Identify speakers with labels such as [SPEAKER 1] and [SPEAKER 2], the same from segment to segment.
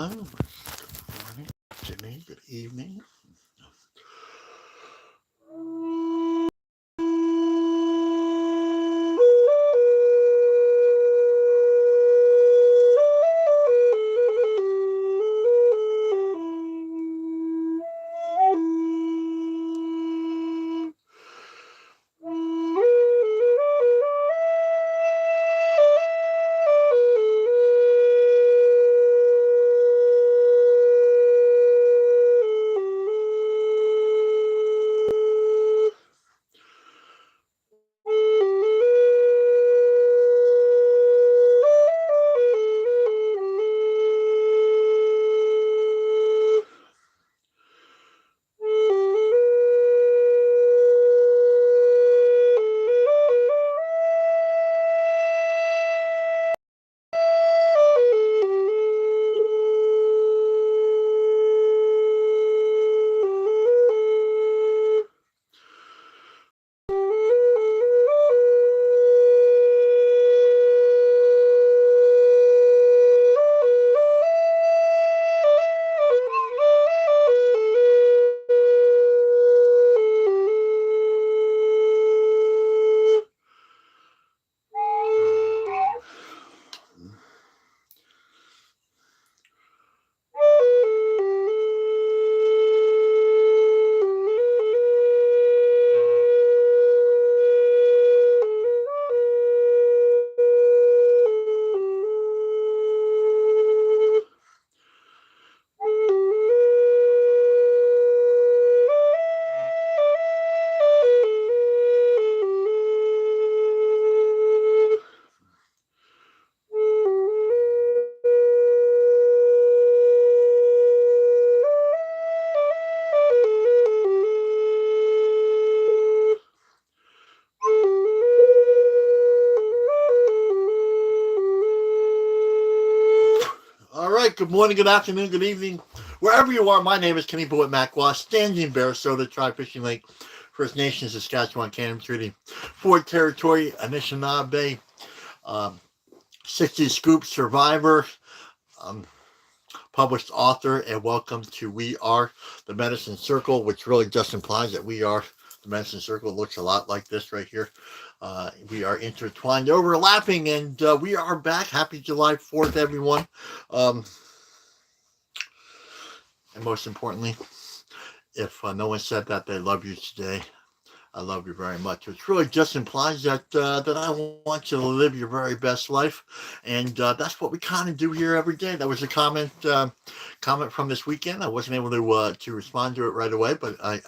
[SPEAKER 1] Good morning, afternoon, good evening. All right, good morning, good afternoon, good evening, wherever you are. My name is Kenny Boyd Macwash, standing in Sarasota, Tri Fishing Lake, First Nations, Saskatchewan, Canada Treaty, Ford Territory, Anishinaabe, um, 60 Scoop Survivor, um, published author, and welcome to We Are the Medicine Circle, which really just implies that we are the Medicine Circle. It looks a lot like this right here. We are intertwined, overlapping, and we are back. Happy July 4th, everyone. Um, and most importantly, if no one said that they love you today, I love you very much. Which really just implies that I want you to live your very best life, and that's what we kind of do here every day. That was a comment from this weekend. I wasn't able to respond to it right away, but I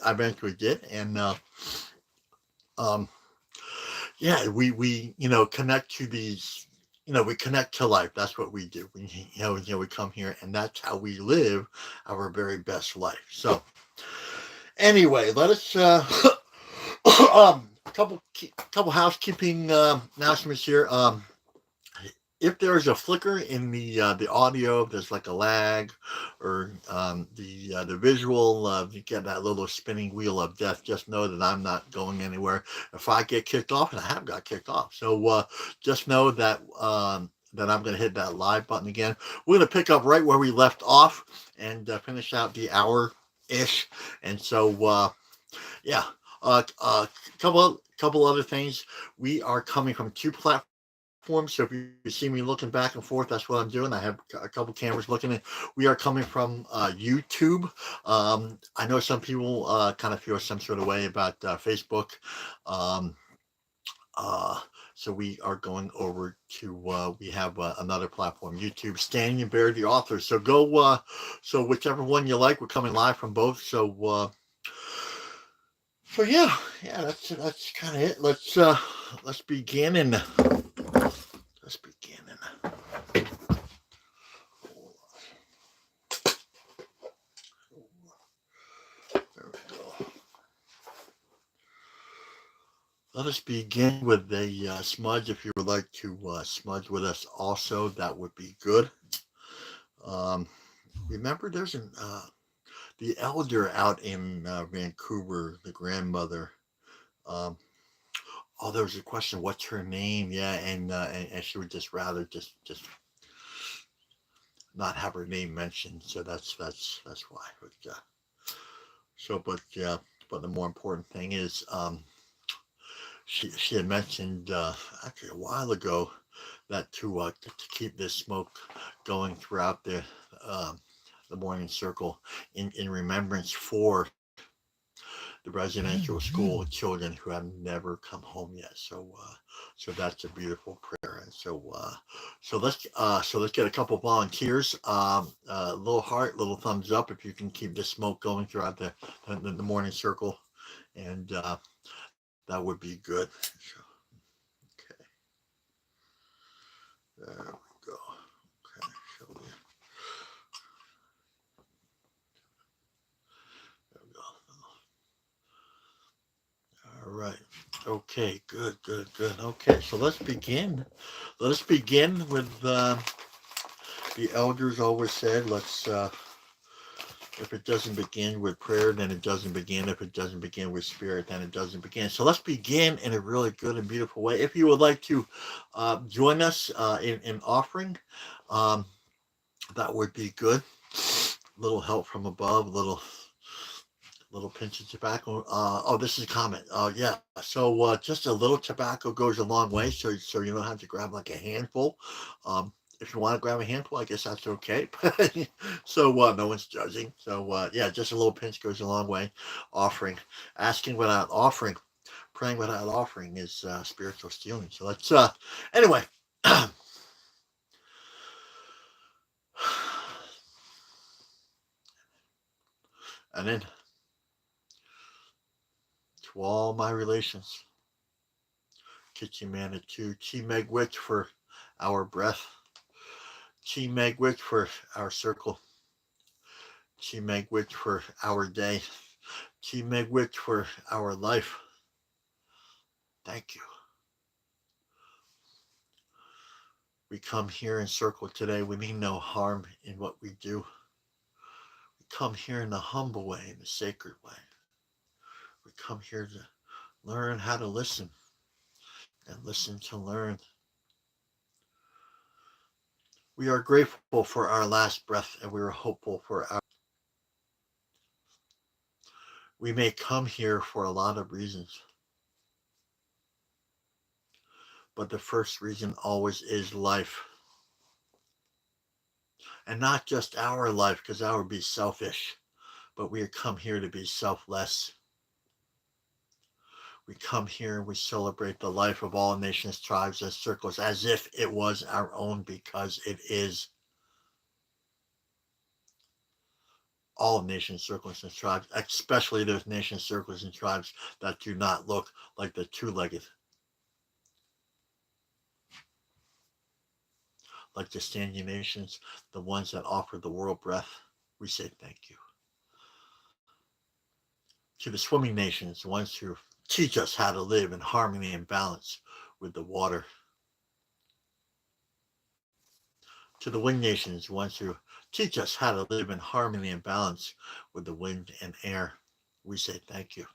[SPEAKER 1] eventually did, and um, yeah, we connect to these. We connect to life. That's what we do. We come here, and that's how we live our very best life. So, anyway, let us couple housekeeping announcements here. If there's a flicker in the audio, if there's like a lag, or the visual, you get that little spinning wheel of death. Just know that I'm not going anywhere. If I get kicked off, and I have got kicked off, so just know that I'm going to hit that live button again. We're going to pick up right where we left off and finish out the hour ish. And so yeah, couple other things. We are coming from two platforms, so if you see me looking back and forth, that's what I'm doing. I have a couple cameras looking at. We are coming from YouTube. I know some people kind of feel some sort of way about Facebook. Um, uh, so we are going over to we have another platform, YouTube, Standing and Bear the Author. So go so whichever one you like. We're coming live from both. So yeah, that's kind of it. Let's begin and let's begin and there we go. Let us begin with a smudge. If you would like to smudge with us, also that would be good. Um, remember, there's the elder out in Vancouver, the grandmother. Um, oh, there was a question. What's her name? Yeah, and she would just rather just not have her name mentioned. So that's why. But yeah, but the more important thing is, she had mentioned actually a while ago that to keep this smoke going throughout um, the morning circle in remembrance for the residential school children who have never come home yet. So that's a beautiful prayer. And so let's get a couple volunteers. Little heart, little thumbs up if you can keep the smoke going throughout the morning circle, and that would be good. So, okay, there we go. Okay, so there we go. All right. Okay, good, good, good. Okay, so let's begin. Let us begin with the elders always said, if it doesn't begin with prayer, then it doesn't begin. If it doesn't begin with spirit, then it doesn't begin. So let's begin in a really good and beautiful way. If you would like to join us in offering, um, that would be good. Little help from above, little pinch of tobacco. Oh, this is a comment. Yeah. So just a little tobacco goes a long way. So you don't have to grab like a handful. Um, if you want to grab a handful, I guess that's okay. So no one's judging. So yeah, just a little pinch goes a long way. Offering, asking without offering, praying without offering is spiritual stealing. So let's anyway. And then to all my relations, Kitchen Manitou, Chi Megwitch for our breath, Chi Megwitch for our circle, Chi Megwitch for our day, Chi Megwitch for our life. Thank you. We come here in circle today. We mean no harm in what we do. We come here in the humble way, in the sacred way. We come here to learn how to listen and listen to learn. We are grateful for our last breath and we are hopeful for our. We may come here for a lot of reasons, but the first reason always is life. And not just our life, because that would be selfish, but we come here to be selfless. We come here and we celebrate the life of all nations, tribes, and circles as if it was our own, because it is. All nations, circles, and tribes, especially those nations, circles, and tribes that do not look like the two-legged, like the standing nations, the ones that offer the world breath. We say thank you. To the swimming nations, the ones who teach us how to live in harmony and balance with the water. To the wind nations, the ones who teach us how to live in harmony and balance with the wind and air. We say thank you.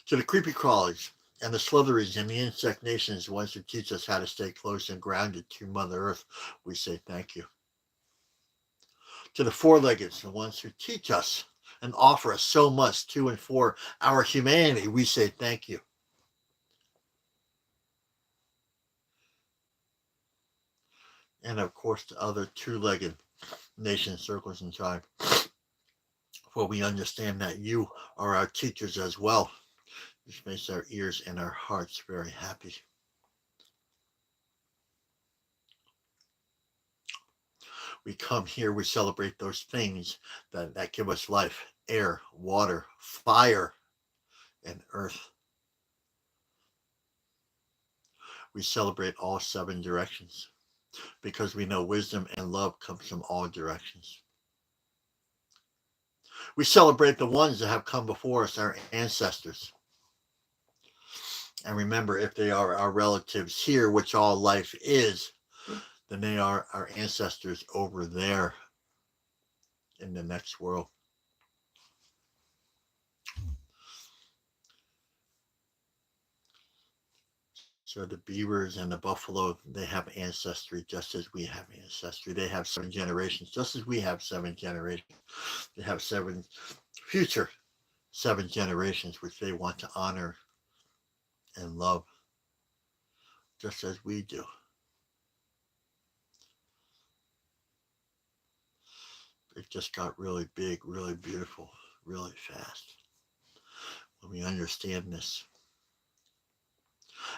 [SPEAKER 1] To the creepy crawlies and the slitheries and the insect nations, the ones who teach us how to stay close and grounded to Mother Earth, we say thank you. To the four-leggeds, the ones who teach us and offer us so much to and for our humanity, we say thank you. And of course, the other two-legged nations, circles, and tribes, for we understand that you are our teachers as well, which makes our ears and our hearts very happy. We come here, we celebrate those things that give us life: air, water, fire, and earth. We celebrate all seven directions because we know wisdom and love comes from all directions. We celebrate the ones that have come before us, our ancestors. And remember, if they are our relatives here, which all life is, then they are our ancestors over there in the next world. So the beavers and the buffalo, they have ancestry just as we have ancestry. They have 7 generations just as we have 7 generations. They have future 7 generations which they want to honor and love just as we do. It just got really big, really beautiful, really fast when we understand this.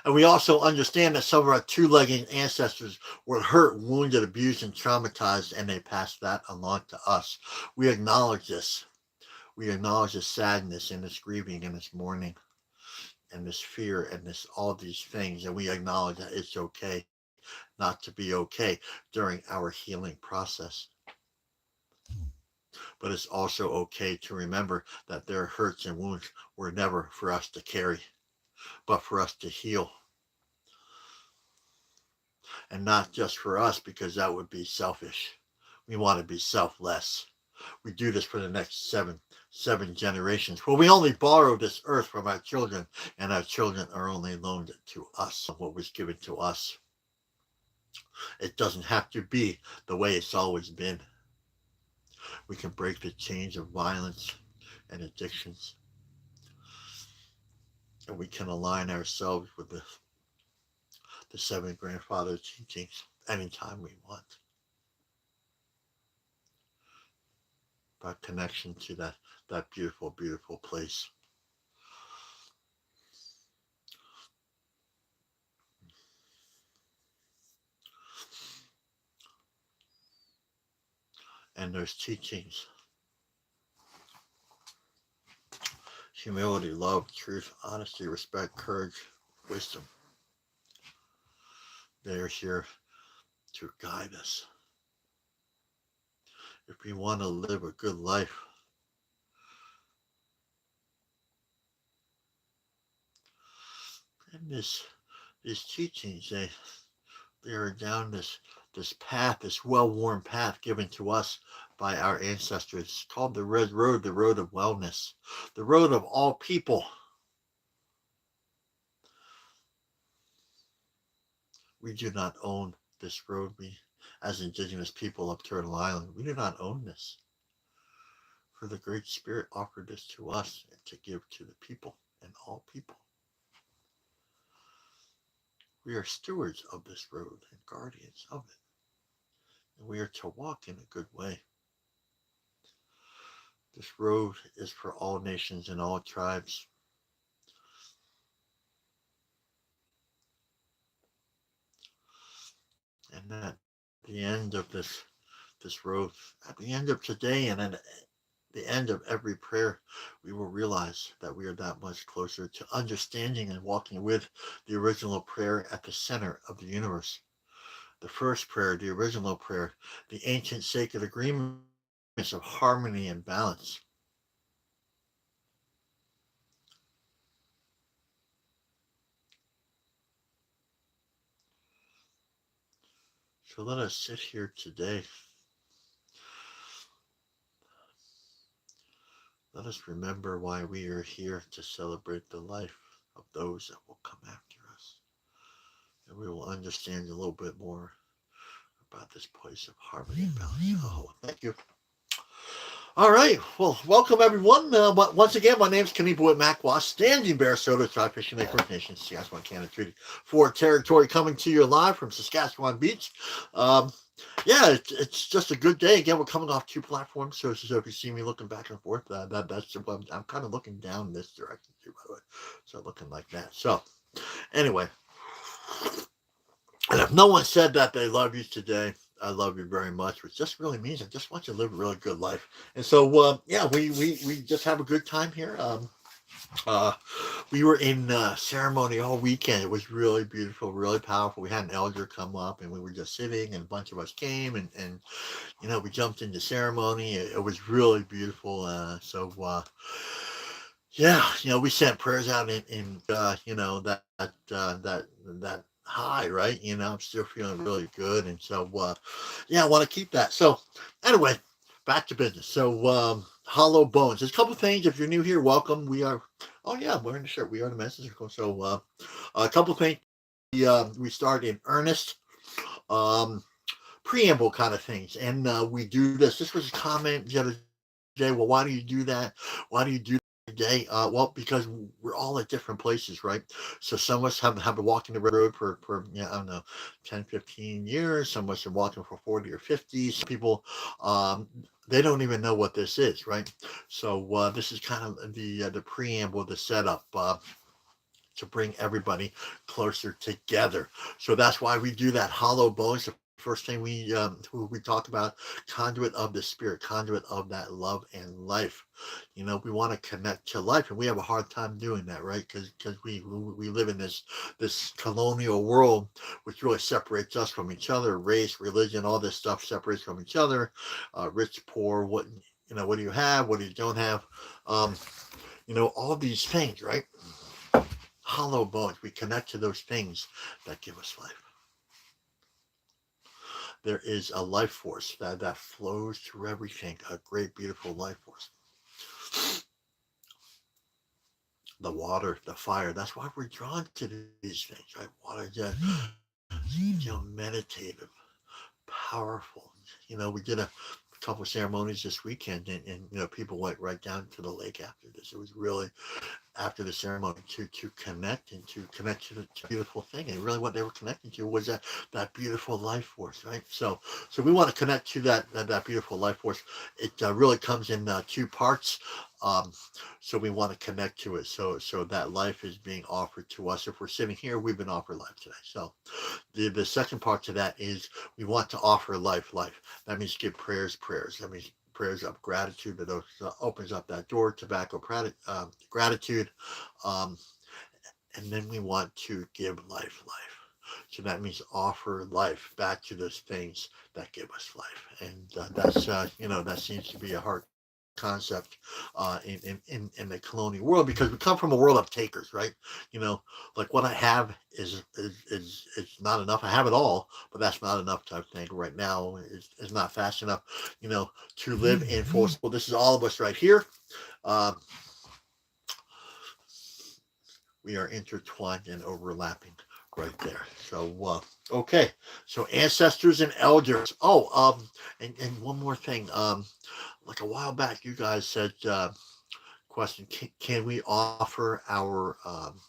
[SPEAKER 1] And we also understand that some of our two-legged ancestors were hurt, wounded, abused, and traumatized, and they passed that along to us. We acknowledge this. We acknowledge this sadness and this grieving and this mourning and this fear and this all these things, and we acknowledge that it's okay not to be okay during our healing process. But it's also okay to remember that their hurts and wounds were never for us to carry, but for us to heal. And not just for us, because that would be selfish. We want to be selfless. We do this for the next seven generations. Well, we only borrow this earth from our children, and our children are only loaned to us, what was given to us. It doesn't have to be the way it's always been. We can break the chains of violence and addictions, and we can align ourselves with the 7 grandfather teachings anytime we want. About connection to that beautiful, beautiful place. And those teachings: humility, love, truth, honesty, respect, courage, wisdom. They are here to guide us. If we want to live a good life, and these teachings, they are down this path, this well-worn path given to us by our ancestors. It's called the Red Road, the road of wellness, the road of all people. We do not own this road. We, as indigenous people of Turtle Island, we do not own this. For the Great Spirit offered this to us and to give to the people and all people. We are stewards of this road and guardians of it. And we are to walk in a good way. This road is for all nations and all tribes. And at the end of this road, at the end of today and at the end of every prayer, we will realize that we are that much closer to understanding and walking with the original prayer at the center of the universe. The first prayer, the original prayer, the ancient sacred agreements of harmony and balance. So let us sit here today. Let us remember why we are here, to celebrate the life of those that will come after us. And we will understand a little bit more about this place of harmony and balance. Oh, thank you. All right. Well, welcome everyone. Once again, my name is Kanipa Makwa, Standing Bear Soda, Tribe Fishing Lake First Nation, Saskatchewan, Canada Treaty 4 territory, coming to you live from Saskatchewan Beach. Yeah, it's just a good day. Again, we're coming off 2 platforms, so if you see me looking back and forth, that's I'm kind of looking down this direction too, by the way. So looking like that. So anyway, and if no one said that they love you today, I love you very much, which just really means I just want you to live a really good life. And so, yeah, we just have a good time here. We were in ceremony all weekend. It was really beautiful, really powerful. We had an elder come up, and we were just sitting, and a bunch of us came, and we jumped into ceremony. It was really beautiful. Yeah, we sent prayers out in that high, right? I'm still feeling really good, and so yeah, I want to keep that. So anyway, back to business. So hollow bones. There's a couple things. If you're new here, welcome. We are. Oh yeah, wearing the shirt. We are the message circle. So a couple things we start in earnest. Um, Preamble kind of things. And we do this. This was a comment the other day. Well, why do you do that? Why do you do that today? Well, because we're all at different places, right? So some of us have been walking the road for yeah, I don't know, 10, 15 years. Some of us are walking for 40 or 50. Some people, um, they don't even know what this is, right? So this is kind of the preamble, the setup. To bring everybody closer together. So that's why we do that hollow bones. The first thing we talk about conduit of the spirit, conduit of that love and life. You know, we want to connect to life, and we have a hard time doing that, right? Because we live in this colonial world, which really separates us from each other. Race, religion, all this stuff separates from each other. Rich, poor, what what do you have? What do you don't have? Um, all these things, right? Hollow bones. We connect to those things that give us life. There is a life force that flows through everything, a great, beautiful life force. The water, the fire. That's why we're drawn to these things, right? Water just, meditative, powerful. We did a couple of ceremonies this weekend, and people went right down to the lake after this. It was really after the ceremony to connect and to connect to beautiful thing. And really what they were connecting to was that beautiful life force, right? So we want to connect to that beautiful life force. It really comes in two parts. Um, so we want to connect to it. So that life is being offered to us. If we're sitting here, we've been offered life today. So the second part to that is we want to offer life. That means give prayers. That means prayers of gratitude that opens up that door to gratitude. Um, and then we want to give life. So that means offer life back to those things that give us life. And that seems to be a hard concept in the colonial world, because we come from a world of takers, right? Like what I have is not enough. I have it all, but that's not enough type thing right now. Is not fast enough, to live in full. Well, this is all of us right here. Um, we are intertwined and overlapping right there. So okay, so ancestors and elders. Oh, and one more thing. Like a while back, you guys said, question: can we offer our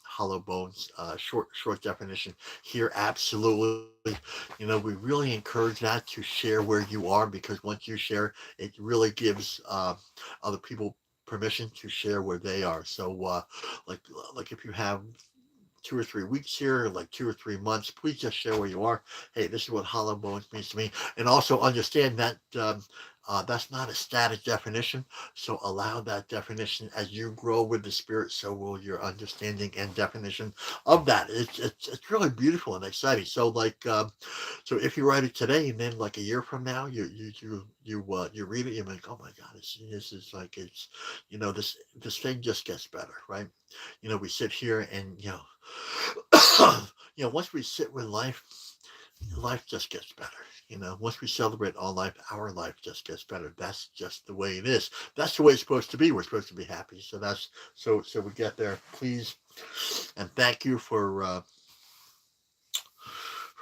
[SPEAKER 1] hollow bones short definition here? Absolutely. We really encourage that to share where you are, because once you share, it really gives other people permission to share where they are. So like like if you have 2 or 3 weeks here, like 2 or 3 months, please just share where you are. Hey, this is what hollow bones means to me. And also understand that that's not a static definition. So allow that definition as you grow with the spirit. So will your understanding and definition of that. It's really beautiful and exciting. So so if you write it today, and then like a year from now, you read it, you're like, oh my God, this is like this thing just gets better, right? We sit here and once we sit with life, life just gets better. Once we celebrate all life, our life just gets better. That's just the way it is. That's the way it's supposed to be. We're supposed to be happy. So we get there. Please and thank you for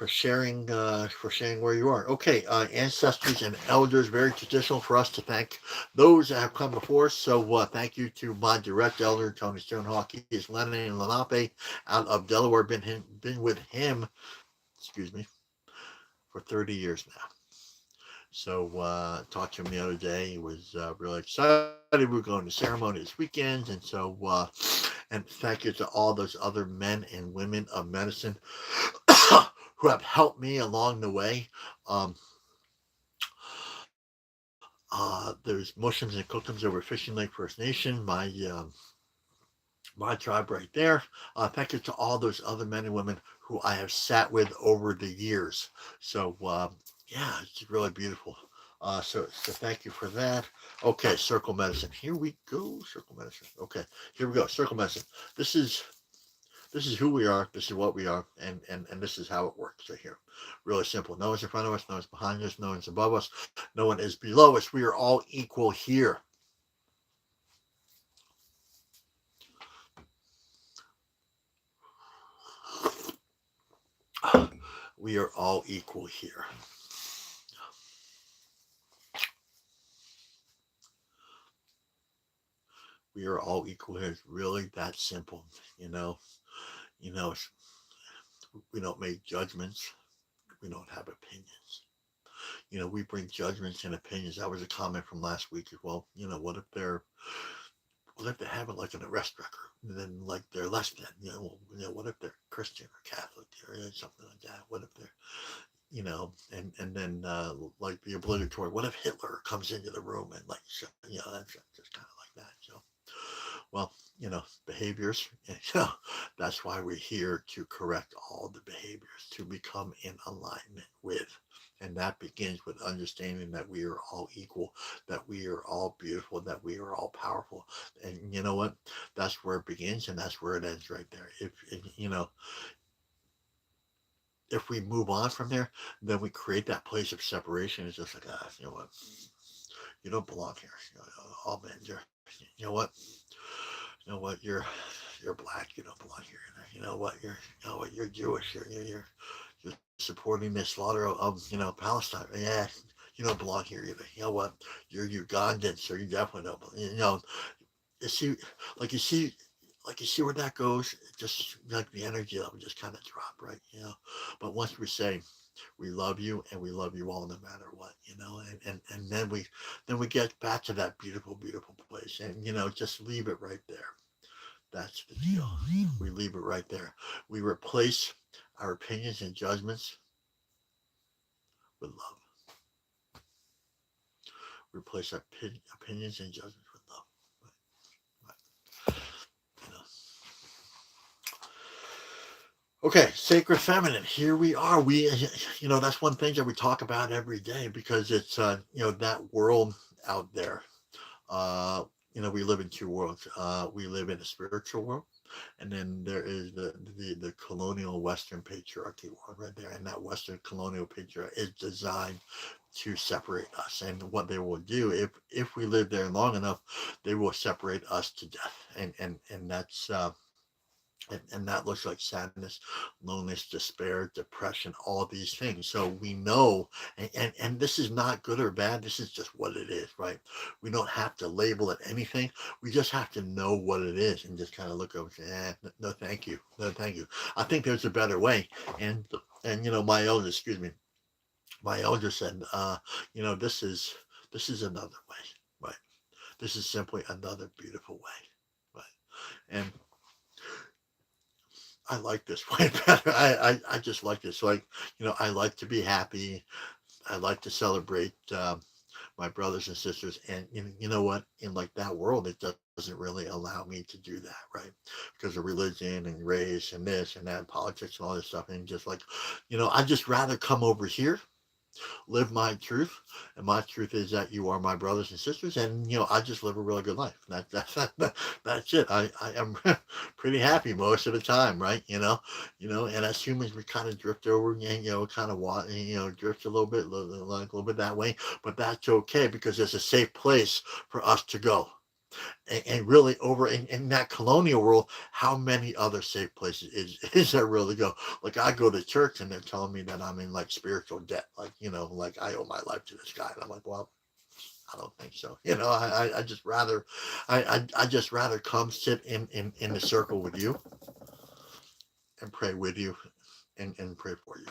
[SPEAKER 1] sharing where you are. Okay, ancestors and elders, very traditional for us to thank those that have come before us. So thank you to my direct elder, Tony Stonehawk. He is Lennon and Lenape out of Delaware. Been with him, excuse me, for 30 years now. So talked to him the other day. He was really excited. We were going to ceremony this weekend, and so and thank you to all those other men and women of medicine who have helped me along the way. Um, there's Muslims and Cookums over Fishing Lake First Nation, my tribe right there. Thank you to all those other men and women who I have sat with over the years. So yeah, it's really beautiful. So thank you for that. Okay, circle medicine. Here we go. Circle medicine. Okay, here we go. Circle medicine. This is who we are, this is what we are, and this is how it works right here. Really simple. No one's in front of us, no one's behind us, no one's above us, no one is below us. We are all equal here. We are all equal here. We are all equal here. It's really that simple. You know, you know, we don't make judgments. We don't have opinions. We bring judgments and opinions. That was a comment from last week as well. What if they have it like an arrest record, and then like they're lesbian? What if they're Christian or Catholic or something like that? What if they're, and then like the obligatory. What if Hitler comes into the room and like, that's just kind of like that. So, well, behaviors. That's why we're here to correct all the behaviors to become in alignment with. And that begins with understanding that we are all equal, that we are all beautiful, that we are all powerful. And you know what? That's where it begins and that's where it ends right there. If we move on from there, then we create that place of separation. It's just like, you know what? You don't belong here. All men, you know what? You're black. You don't belong here. You're Jewish. You're supporting this slaughter of Palestine. Yeah, you don't belong here either. You know what? You're Ugandan, so you definitely don't. You see, like you see, like you see where that goes. Just like the energy level just kind of drop, right? But once we say we love you and we love you all no matter what, and then we get back to that beautiful, beautiful place, and just leave it right there. That's the deal. We leave it right there. We replace our opinions and judgments with love. Replace our opinions and judgments with love. Right. You know. Okay, sacred feminine. Here we are. That's one thing that we talk about every day because it's that world out there. Uh, we live in two worlds. We live in a spiritual world, and then there is the colonial Western patriarchy world right there. And that Western colonial patriarchy is designed to separate us. And what they will do, if we live there long enough, they will separate us to death. And that's and that looks like sadness, loneliness, despair, depression, all these things. So we know, and this is not good or bad. This is just what it is, right? We don't have to label it anything. We just have to know what it is and just kind of look over and say, no, thank you, no, thank you. I think there's a better way. And my elder said, this is another way, right? This is simply another beautiful way, right? And I like this way better. I just like this. Like, I like to be happy. I like to celebrate my brothers and sisters. And you know what? In like that world, it doesn't really allow me to do that, right? Because of religion and race and this and that, and politics and all this stuff. And just like, I just rather come over here, live my truth, and my truth is that you are my brothers and sisters, and I just live a really good life. That's it. I am pretty happy most of the time, right? And as humans, we kind of drift over, and kind of drift a little bit that way, but that's okay because there's a safe place for us to go. And really over in that colonial world, how many other safe places is there really go? Like I go to church and they're telling me that I'm in like spiritual debt, like like I owe my life to this guy, and I'm like, well, I don't think so. I just rather, I just rather come sit in the circle with you and pray with you and pray for you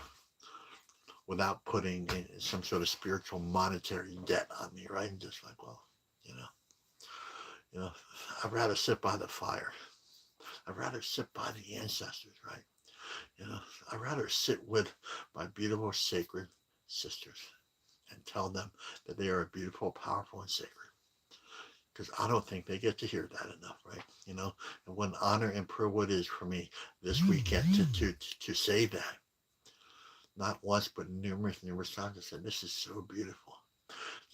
[SPEAKER 1] without putting in some sort of spiritual monetary debt on me, right? And just like, well, you know, you know, I'd rather sit by the fire. I'd rather sit by the ancestors, right? You know, I'd rather sit with my beautiful, sacred sisters and tell them that they are beautiful, powerful, and sacred. Because I don't think they get to hear that enough, right? And what an honor and privilege it is for me this weekend to say that, not once but numerous times. I said, "This is so beautiful.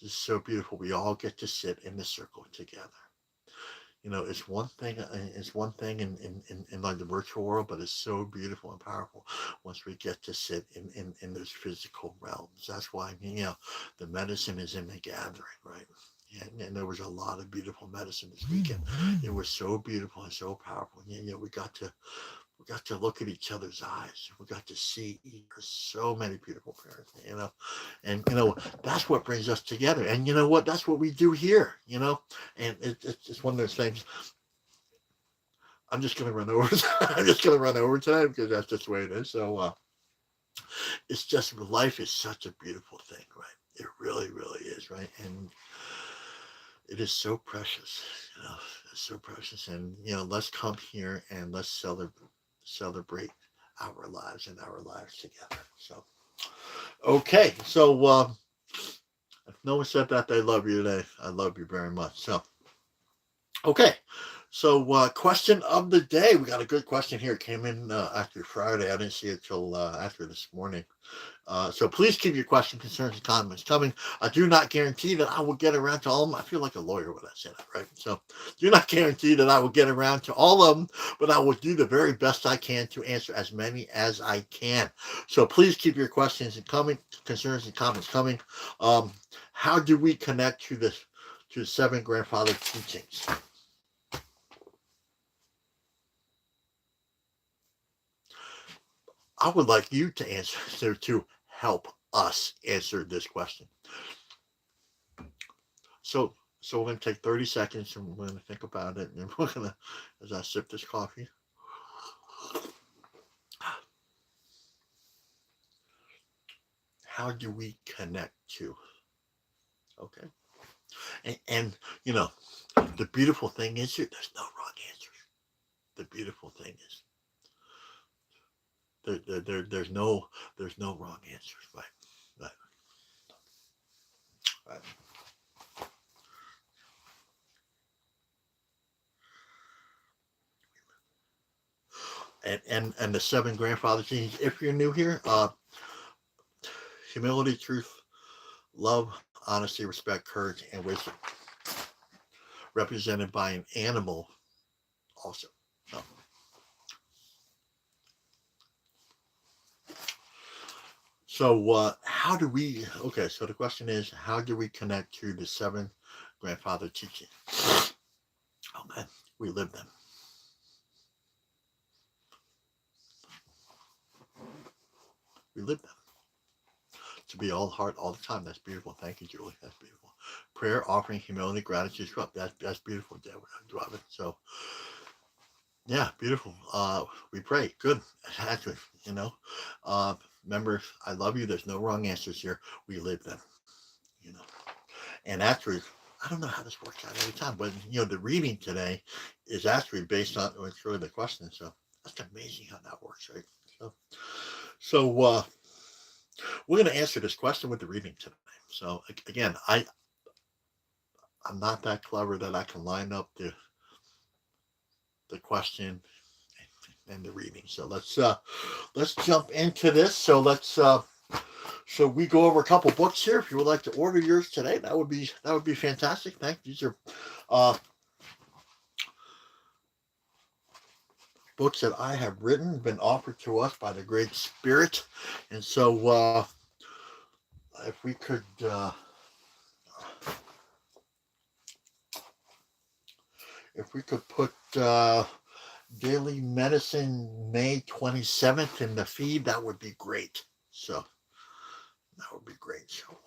[SPEAKER 1] This is so beautiful. We all get to sit in the circle together." It's one thing in like the virtual world, but it's so beautiful and powerful once we get to sit in those physical realms. That's why the medicine is in the gathering, right? And there was a lot of beautiful medicine this weekend. It was so beautiful and so powerful. We got to We got to look at each other's eyes. We got to see so many beautiful parents, and that's what brings us together. And you know what? That's what we do here, and it's just one of those things. I'm just gonna run over. I'm just gonna run over tonight because that's just the way it is. So it's just life is such a beautiful thing, right? It really, really is, right? And it is so precious, it's so precious. And let's come here and let's celebrate our lives and our lives together. So okay, so if no one said that they love you today, I love you very much. So okay, so question of the day. We got a good question here. It came in after Friday. I didn't see it till after this morning. So please keep your questions, concerns, and comments coming. I do not guarantee that I will get around to all of them. I feel like a lawyer when I say that, right? So do not guarantee that I will get around to all of them, but I will do the very best I can to answer as many as I can. So please keep your questions and concerns and comments coming. How do we connect to the seven grandfather teachings? I would like you to answer to help us answer this question. So we're going to take 30 seconds and we're going to think about it. And we're going to, as I sip this coffee, how do we connect to? Okay. And the beautiful thing is here, there's no wrong answers. The beautiful thing is there's no wrong answers. Right. Right. Right. And the seven grandfather teachings. If you're new here, humility, truth, love, honesty, respect, courage, and wisdom, represented by an animal also. So, how do we, okay, so the question is, how do we connect to the seven grandfather teachings? Okay, we live them. We live them. To be all heart all the time. That's beautiful. Thank you, Julie. That's beautiful. Prayer, offering, humility, gratitude, that's beautiful, Robin. So yeah, beautiful. We pray. Good. Actually, remember, I love you. There's no wrong answers here. We live them. You know. And actually, I don't know how this works out every time, but the reading today is actually based on it's really the question. So that's amazing how that works, right? So we're going to answer this question with the reading today. So again, I'm not that clever that I can line up the question and the reading. So let's jump into this. So so we go over a couple books here. If you would like to order yours today, that would be fantastic. Thank you. These are books that I have written, been offered to us by the Great Spirit, and so if we could. If we could put Daily Medicine May 27th in the feed, that would be great. So that would be great. So,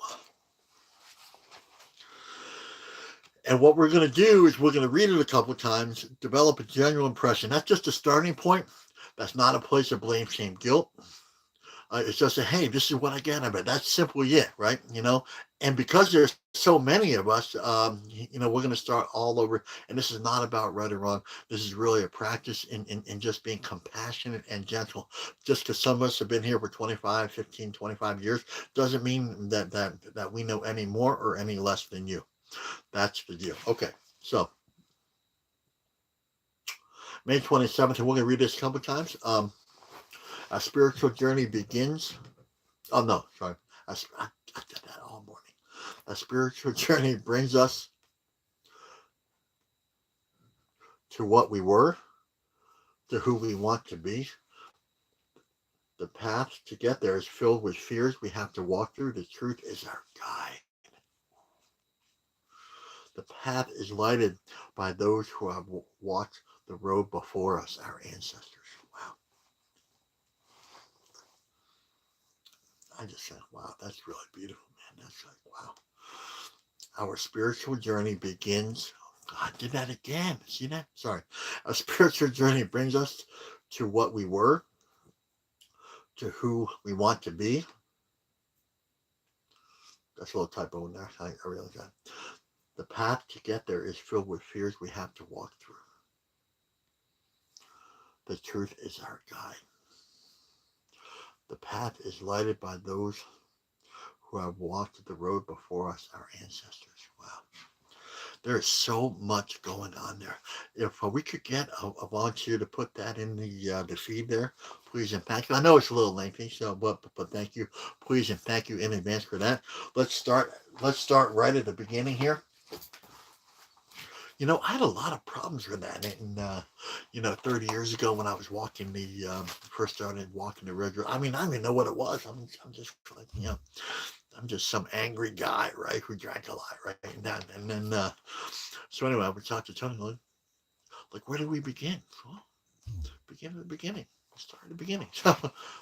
[SPEAKER 1] and what we're going to do is we're going to read it a couple of times, develop a general impression. That's just a starting point. That's not a place of blame, shame, guilt. It's just a, hey, this is what I get of it. That's simply it, right? And because there's so many of us, we're going to start all over. And this is not about right or wrong. This is really a practice in just being compassionate and gentle. Just because some of us have been here for 25, 15, 25 years doesn't mean that we know any more or any less than you. That's the deal. Okay, so May 27th, and we're going to read this a couple times. A spiritual journey begins. Oh, no, sorry. I did that all morning. A spiritual journey brings us to what we were, to who we want to be. The path to get there is filled with fears we have to walk through. The truth is our guide. The path is lighted by those who have walked the road before us, our ancestors. Wow. I just think, wow, that's really beautiful, man. That's like, wow. Our spiritual journey begins. God did that again. See that? Sorry. Our spiritual journey brings us to what we were, to who we want to be. That's a little typo in there. I realize that. The path to get there is filled with fears we have to walk through. The truth is our guide. The path is lighted by those who have walked the road before us, our ancestors. Wow. There is so much going on there. If we could get a volunteer to put that in the feed there, please and thank you. I know it's a little lengthy, so but thank you, please and thank you in advance for that. Let's start. Let's start right at the beginning here. I had a lot of problems with that. And, 30 years ago when I was walking first started walking the red road, I mean, I don't even know what it was. I'm just like, I'm just some angry guy, right, who drank a lot, right? And then, so anyway, I would talk to Tony, like, where do we begin? Well, begin at the beginning. Let's start at the beginning. So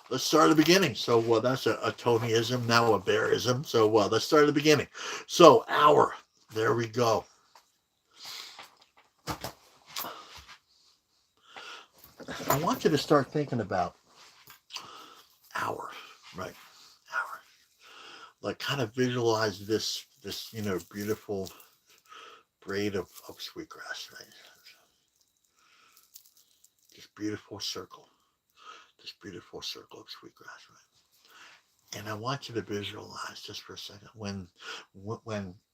[SPEAKER 1] let's start at the beginning. So that's a Tonyism, now a Bearism. So let's start at the beginning. So there we go. I want you to start thinking about hour, right? Hour. Like kind of visualize this beautiful braid of sweetgrass, right? This beautiful circle. This beautiful circle of sweetgrass, right? And I want you to visualize just for a second when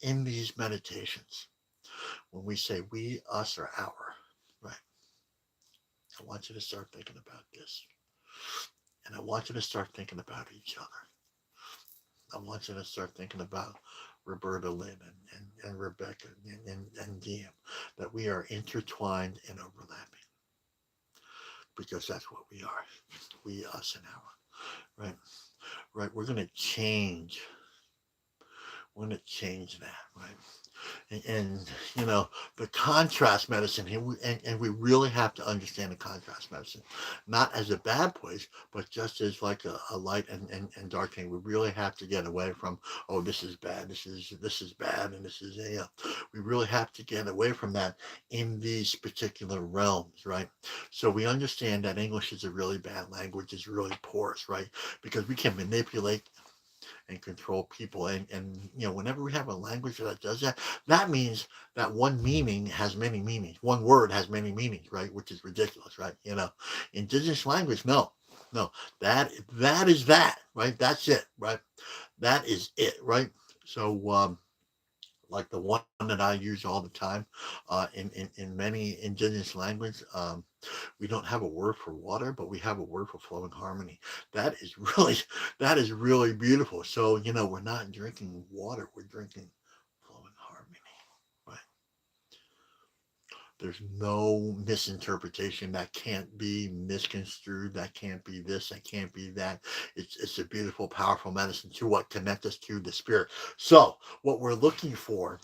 [SPEAKER 1] in these meditations, when we say we, us, or our, right? I want you to start thinking about this. And I want you to start thinking about each other. I want you to start thinking about Roberta Lynn and Rebecca and Guillaume, that we are intertwined and overlapping. Because that's what we are. We, us, and our. Right? Right? We're going to change. We're going to change that, right? And the contrast medicine here, and we really have to understand the contrast medicine, not as a bad place, but just as like a light and dark thing. We really have to get away from, oh, this is bad, this is bad, and this is we really have to get away from that in these particular realms, right? So we understand that English is a really bad language, is really porous, right? Because we can manipulate and control people. And whenever we have a language that does that, that means that one meaning has many meanings. One word has many meanings, right? Which is ridiculous, right? Indigenous language, no, that is that, right? That's it, right? That is it, right? So, like the one that I use all the time in many indigenous language. We don't have a word for water, but we have a word for flowing harmony. That is really that is really beautiful. So we're not drinking water, we're drinking flowing harmony. Right? There's no misinterpretation that can't be misconstrued. That can't be this. That can't be that. It's a beautiful, powerful medicine to what connect us to the spirit. So what we're looking for,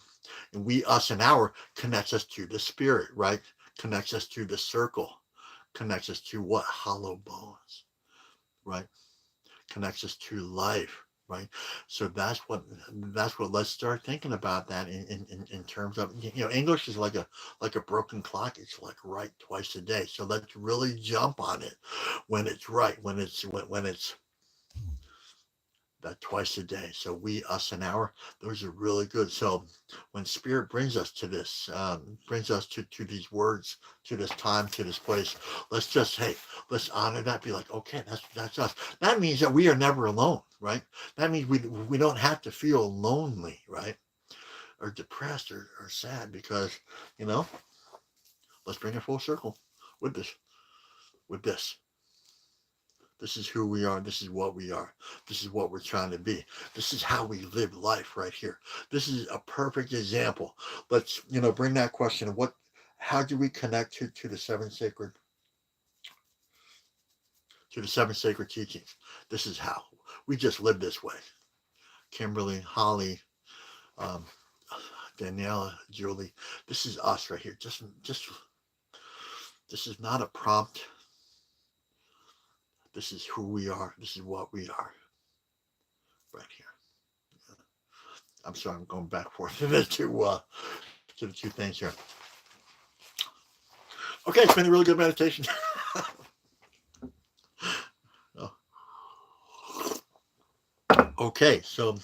[SPEAKER 1] and we, us, and our connects us to the spirit, right? Connects us to the circle, connects us to what? Hollow bones, right? Connects us to life, right? So that's what let's start thinking about that in terms of English is like a broken clock. It's like right twice a day. So let's really jump on it when it's right, when it's that twice a day. So we, us, and our, those are really good. So when spirit brings us to this, brings us to these words, to this time, to this place, let's honor that. Be like, okay, that's us. That means that we are never alone, right? That means we don't have to feel lonely, right? Or depressed or sad because, let's bring it full circle with this, with this. This is who we are. This is what we are. This is what we're trying to be. This is how we live life right here. This is a perfect example. Let's, bring that question. How do we connect to the seven sacred teachings? This is how we just live this way. Kimberly, Holly, um, Daniela, Julie, this is us right here. Just, this is not a prompt. This is who we are. This is what we are. right here. I'm sorry, I'm going back and forth to the two things here. Okay, it's been a really good meditation. Oh. Okay, so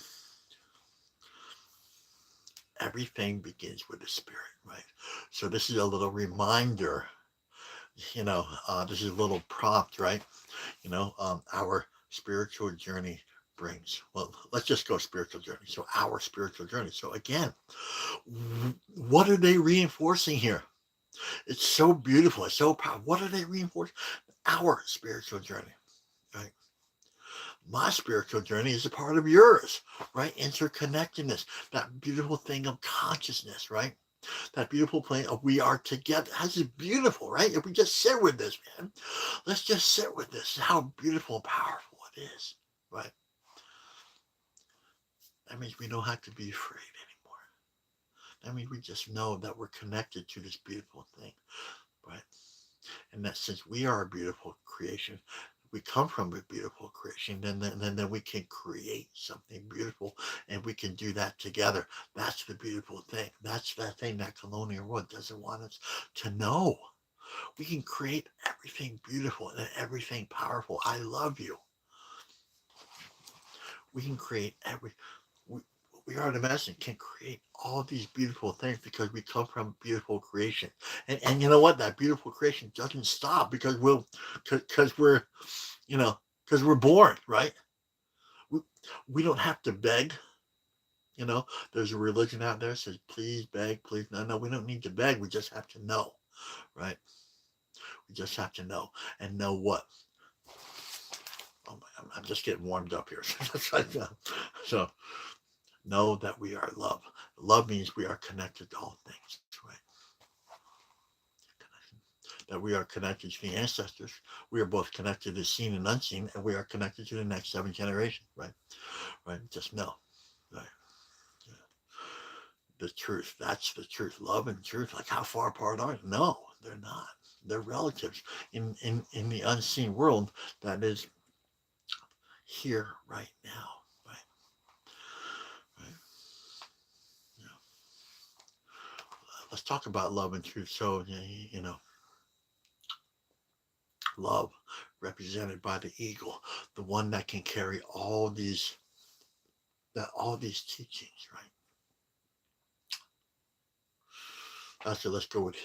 [SPEAKER 1] everything begins with the spirit, right? So this is a little reminder, this is a little prompt, right? Our spiritual journey brings, well, let's just go spiritual journey. So our spiritual journey. So again, what are they reinforcing here? It's so beautiful. It's so powerful. What are they reinforcing? Our spiritual journey, right? My spiritual journey is a part of yours, right? Interconnectedness, that beautiful thing of consciousness, right? That beautiful plane of we are together. That's beautiful, right? If we just sit with this, man, let's just sit with this. How beautiful and powerful it is, right? That means we don't have to be afraid anymore. That means we just know that we're connected to this beautiful thing, right? And that since we are a beautiful creation, we come from a beautiful creation, then we can create something beautiful, and we can do that together. That's the beautiful thing. That's that thing that colonial world doesn't want us to know. We can create everything beautiful and everything powerful. I love you. We can create we are the medicine can create all these beautiful things because we come from beautiful creation. And you know what? That beautiful creation doesn't stop because we're born, right? We don't have to beg. There's a religion out there that says, please beg, please. No, we don't need to beg. We just have to know, right? We just have to know. And know what? Oh my, I'm just getting warmed up here. So know that we are love. Love means we are connected to all things, right? That we are connected to the ancestors. We are both connected to seen and unseen, and we are connected to the next 7 generations, right? Right? Just know, right? Yeah. The truth. That's the truth. Love and truth. Like how far apart are they? No, they're not. They're relatives in the unseen world that is here right now, right? Right. Yeah. Let's talk about love and truth. So love represented by the eagle, the one that can carry all these teachings, right? So let's go with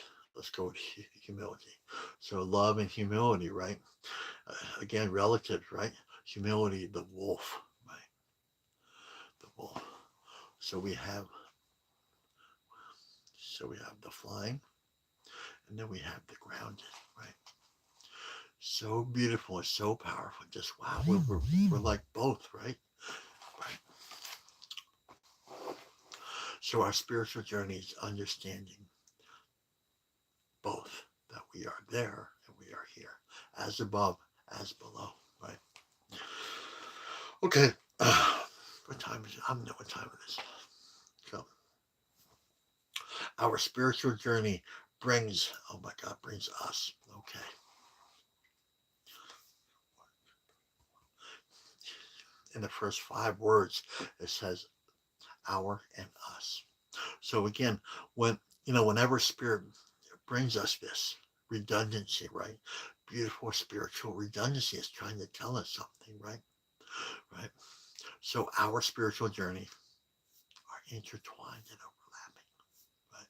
[SPEAKER 1] humility. So love and humility, right? Again, relatives, right? Humility, the wolf, right? The wolf. So we have the flying, and then we have the grounded, right? So beautiful and so powerful. Just wow, we're like both, right? Right. So our spiritual journey is understanding both, that we are there and we are here, as above, as below, right? Okay. What time is it? I don't know what time it is. So our spiritual journey brings us. Okay. In the first 5 words, it says our and us. So again, whenever spirit brings us this redundancy, right? Beautiful spiritual redundancy is trying to tell us something, right? Right. So our spiritual journey are intertwined and overlapping, right?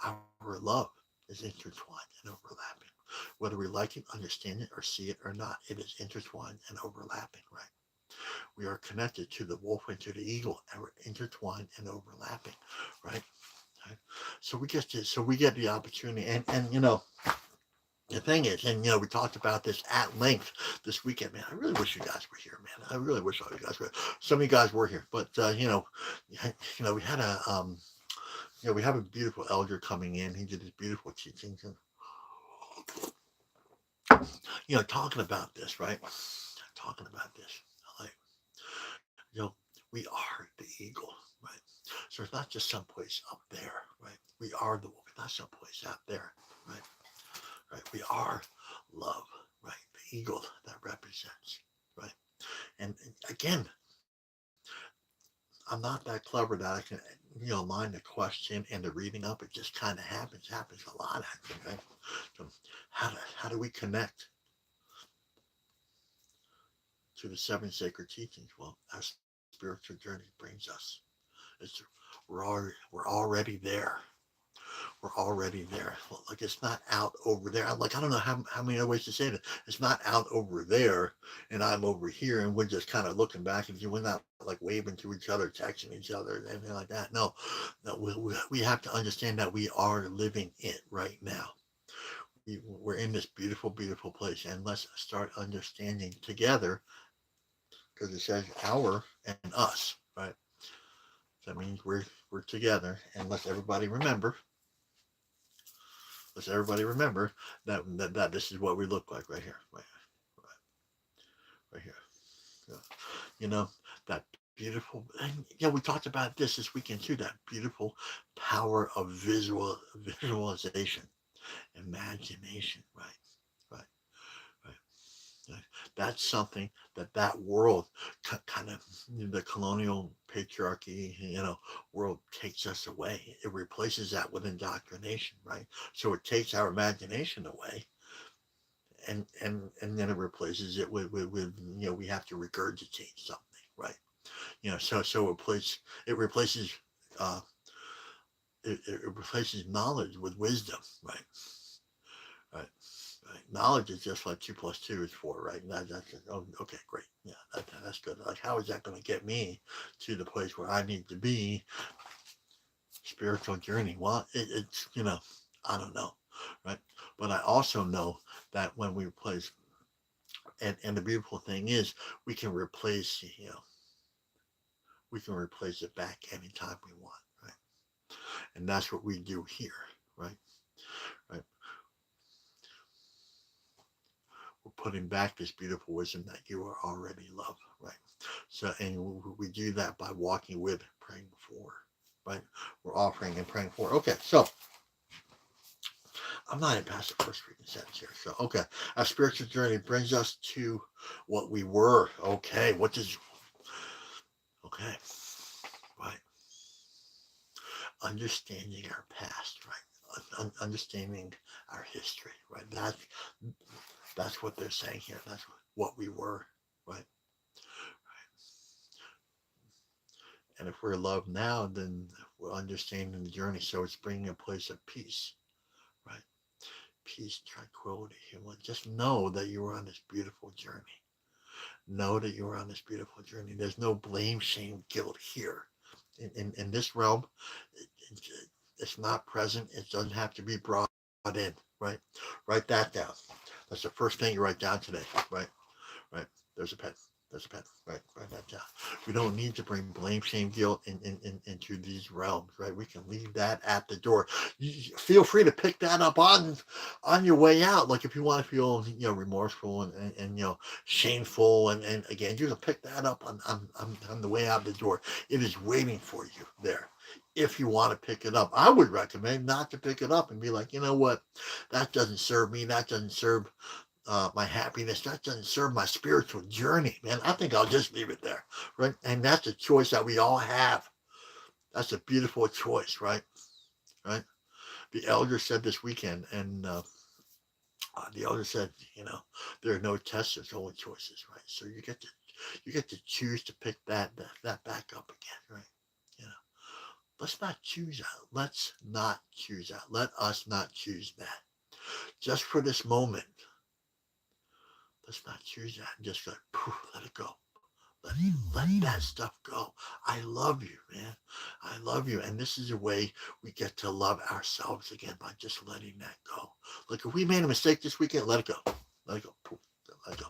[SPEAKER 1] Our love is intertwined and overlapping. Whether we like it, understand it, or see it or not, it is intertwined and overlapping, right? We are connected to the wolf and to the eagle, and we're intertwined and overlapping, right? Right? So we get the opportunity, and the thing is, and we talked about this at length this weekend, man. I really wish you guys were here, man. I really wish all you guys were. Some of you guys were here, but we had we have a beautiful elder coming in. He did his beautiful teachings, and talking about this, right? Talking about this, like we are the eagle, right? So it's not just someplace up there, right? We are the wolf, not someplace out there, right? Right? We are love, right? The eagle that represents, right? And again, I'm not that clever that I can, line the question and the reading up. It just kind of happens a lot, actually, right? So how do we connect to the seven sacred teachings? Well, our spiritual journey brings us. It's we're already there. We're already there. Well, like it's not out over there. Like I don't know how many other ways to say it. It's not out over there, and I'm over here, and we're just kind of looking back and we're not like waving to each other, texting each other, anything like that. No, no, we have to understand that we are living it right now. We're in this beautiful, beautiful place, and let's start understanding together because it says our and us, right? That means we're together, and let's everybody remember that this is what we look like right here, right here. Yeah. You know that beautiful, and we talked about this weekend too. That beautiful power of visualization, imagination, right, right. Yeah. That's something that world kind of the colonial patriarchy, world takes us away. It replaces that with indoctrination, right? So it takes our imagination away, and then it replaces it with we have to regurgitate something, right? So it replaces uh, it replaces knowledge with wisdom, right? Right. Right. Knowledge is just like 2 plus 2 is 4, right? Oh, okay, great. Yeah, that's good. Like, how is that going to get me to the place where I need to be? Spiritual journey. Well, it's I don't know, right? But I also know that when we replace, and the beautiful thing is, we can replace, we can replace it back anytime we want, right? And that's what we do here, right? Right. We're putting back this beautiful wisdom that you are already loved, right? So, and we do that by walking with, praying for, right? We're offering and praying for. Okay, so I'm not even past the first freaking sentence here. So, okay, our spiritual journey brings us to what we were. Okay, okay, right? Understanding our past, right? Understanding our history, right? That's what they're saying here. That's what we were, right? And if we're loved now, then we're understanding the journey. So it's bringing a place of peace, right? Peace, tranquility. Just know that you are on this beautiful journey. Know that you are on this beautiful journey. There's no blame, shame, guilt here. In this realm, it's not present. It doesn't have to be brought in, right? Write that down. That's the first thing you write down today, right? Right. There's a pen. There's a pen. Right. Write that down. We don't need to bring blame, shame, guilt into these realms, right? We can leave that at the door. You feel free to pick that up on your way out. Like if you want to feel, remorseful and shameful, and again, you can pick that up on the way out the door. It is waiting for you there. If you want to pick it up, I would recommend not to pick it up and be like, you know what, that doesn't serve me. That doesn't serve my happiness. That doesn't serve my spiritual journey, man. I think I'll just leave it there, right? And that's a choice that we all have. That's a beautiful choice, right? Right. The elder said this weekend, and the elder said, there are no tests, there's only choices, right? So you get to choose to pick that back up again, right? You know, let's not choose that. Let's not choose that. Let us not choose that. Just for this moment, let's not choose that and just let it go. Let that stuff go. I love you, man. I love you. And this is a way we get to love ourselves again by just letting that go. Like if we made a mistake this weekend, let it go. Let it go. Poof, let it go.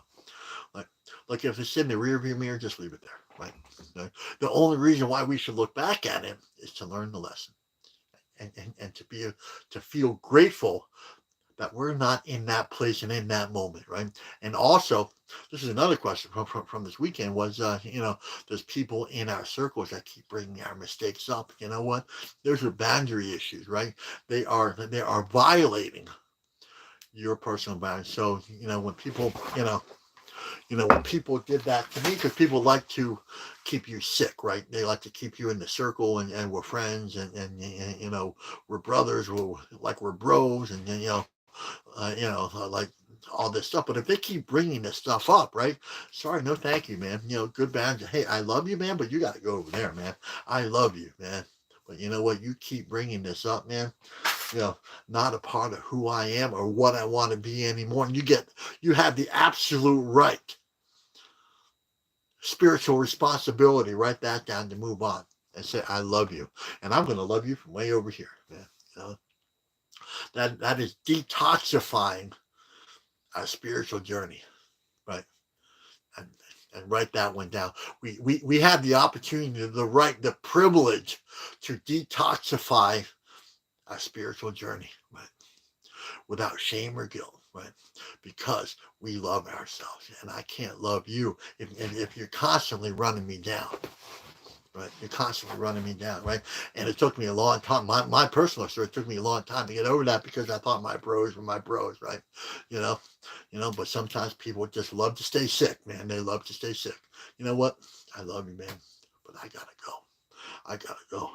[SPEAKER 1] Like if it's in the rear view mirror, just leave it there. Right. The only reason why we should look back at it is to learn the lesson. And to feel grateful that we're not in that place and in that moment, right? And also, this is another question from this weekend was, there's people in our circles that keep bringing our mistakes up. You know what? There's a boundary issues, right? They are violating your personal boundaries. So, when people, when people did that to me, because people like to keep you sick, right? They like to keep you in the circle, and we're friends, and we're brothers, we're bros, and then like all this stuff. But if they keep bringing this stuff up, right? Sorry, no, thank you, man. Good, bad. Hey, I love you, man, but you got to go over there, man. I love you, man. But you know what? You keep bringing this up, man. Not a part of who I am or what I want to be anymore. And you have the absolute right, spiritual responsibility, write that down to move on and say, I love you. And I'm going to love you from way over here, man. That is detoxifying our spiritual journey, right? And write that one down. We have the opportunity, the right, the privilege to detoxify our spiritual journey, right? Without shame or guilt, right? Because we love ourselves, and I can't love you if you're constantly running me down, right? You're constantly running me down, right? And it took me a long time. My personal story, it took me a long time to get over that, because I thought my bros were my bros, right? But sometimes people just love to stay sick, man. They love to stay sick. You know what? I love you, man, but I gotta go. I gotta go.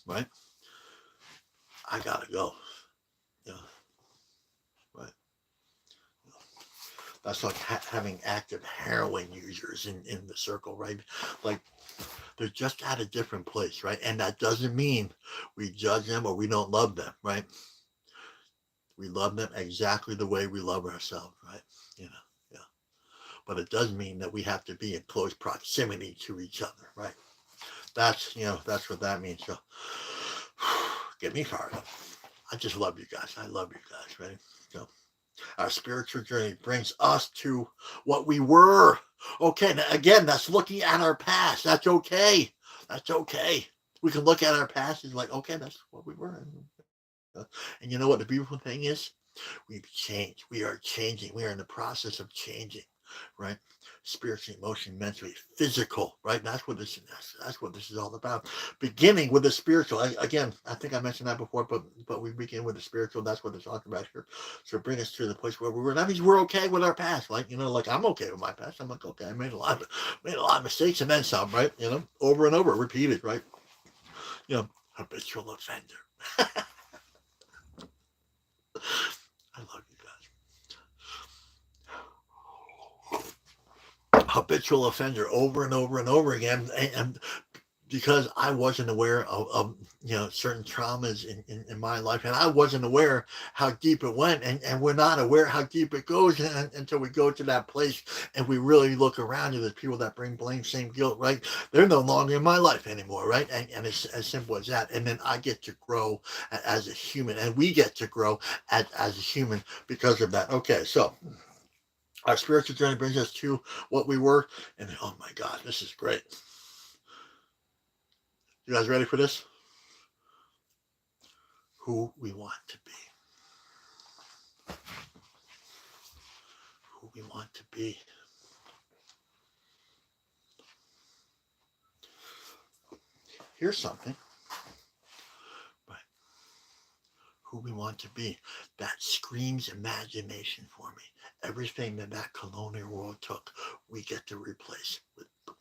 [SPEAKER 1] Right? I gotta go. Right? That's like having active heroin users in the circle, right? Like, they're just at a different place, right? And that doesn't mean we judge them or we don't love them, right? We love them exactly the way we love ourselves, right? Yeah. But it does mean that we have to be in close proximity to each other, right? That's what that means. So, get me fired up. I just love you guys. I love you guys, right? So, our spiritual journey brings us to what we were. Okay, now, again, that's looking at our past. That's okay. That's okay. We can look at our past and like, okay, that's what we were. And you know what the beautiful thing is? We've changed. We are changing. We are in the process of changing, right? Spiritually, emotionally, mentally, physical, right? That's what this is all about. Beginning with the spiritual. Again, I think I mentioned that before, but we begin with the spiritual. That's what they're talking about here. So bring us to the place where we were. That means we're okay with our past. Like, like I'm okay with my past. I'm like, okay, I made a lot of mistakes and then some, right? Over and over, repeated, right? Habitual offender. I love you guys. Habitual offender, over and over and over again, and because I wasn't aware of certain traumas in my life, and I wasn't aware how deep it went, and we're not aware how deep it goes until we go to that place and we really look around. And there's people that bring blame, shame, guilt, right? They're no longer in my life anymore, right? And it's as simple as that. And then I get to grow as a human, and we get to grow as a human because of that. Okay, so our spiritual journey brings us to what we were, and oh my God, this is great. You guys ready for this? Who we want to be. Who we want to be. Here's something. Right. Who we want to be. That screams imagination for me. Everything that colonial world took, we get to replace.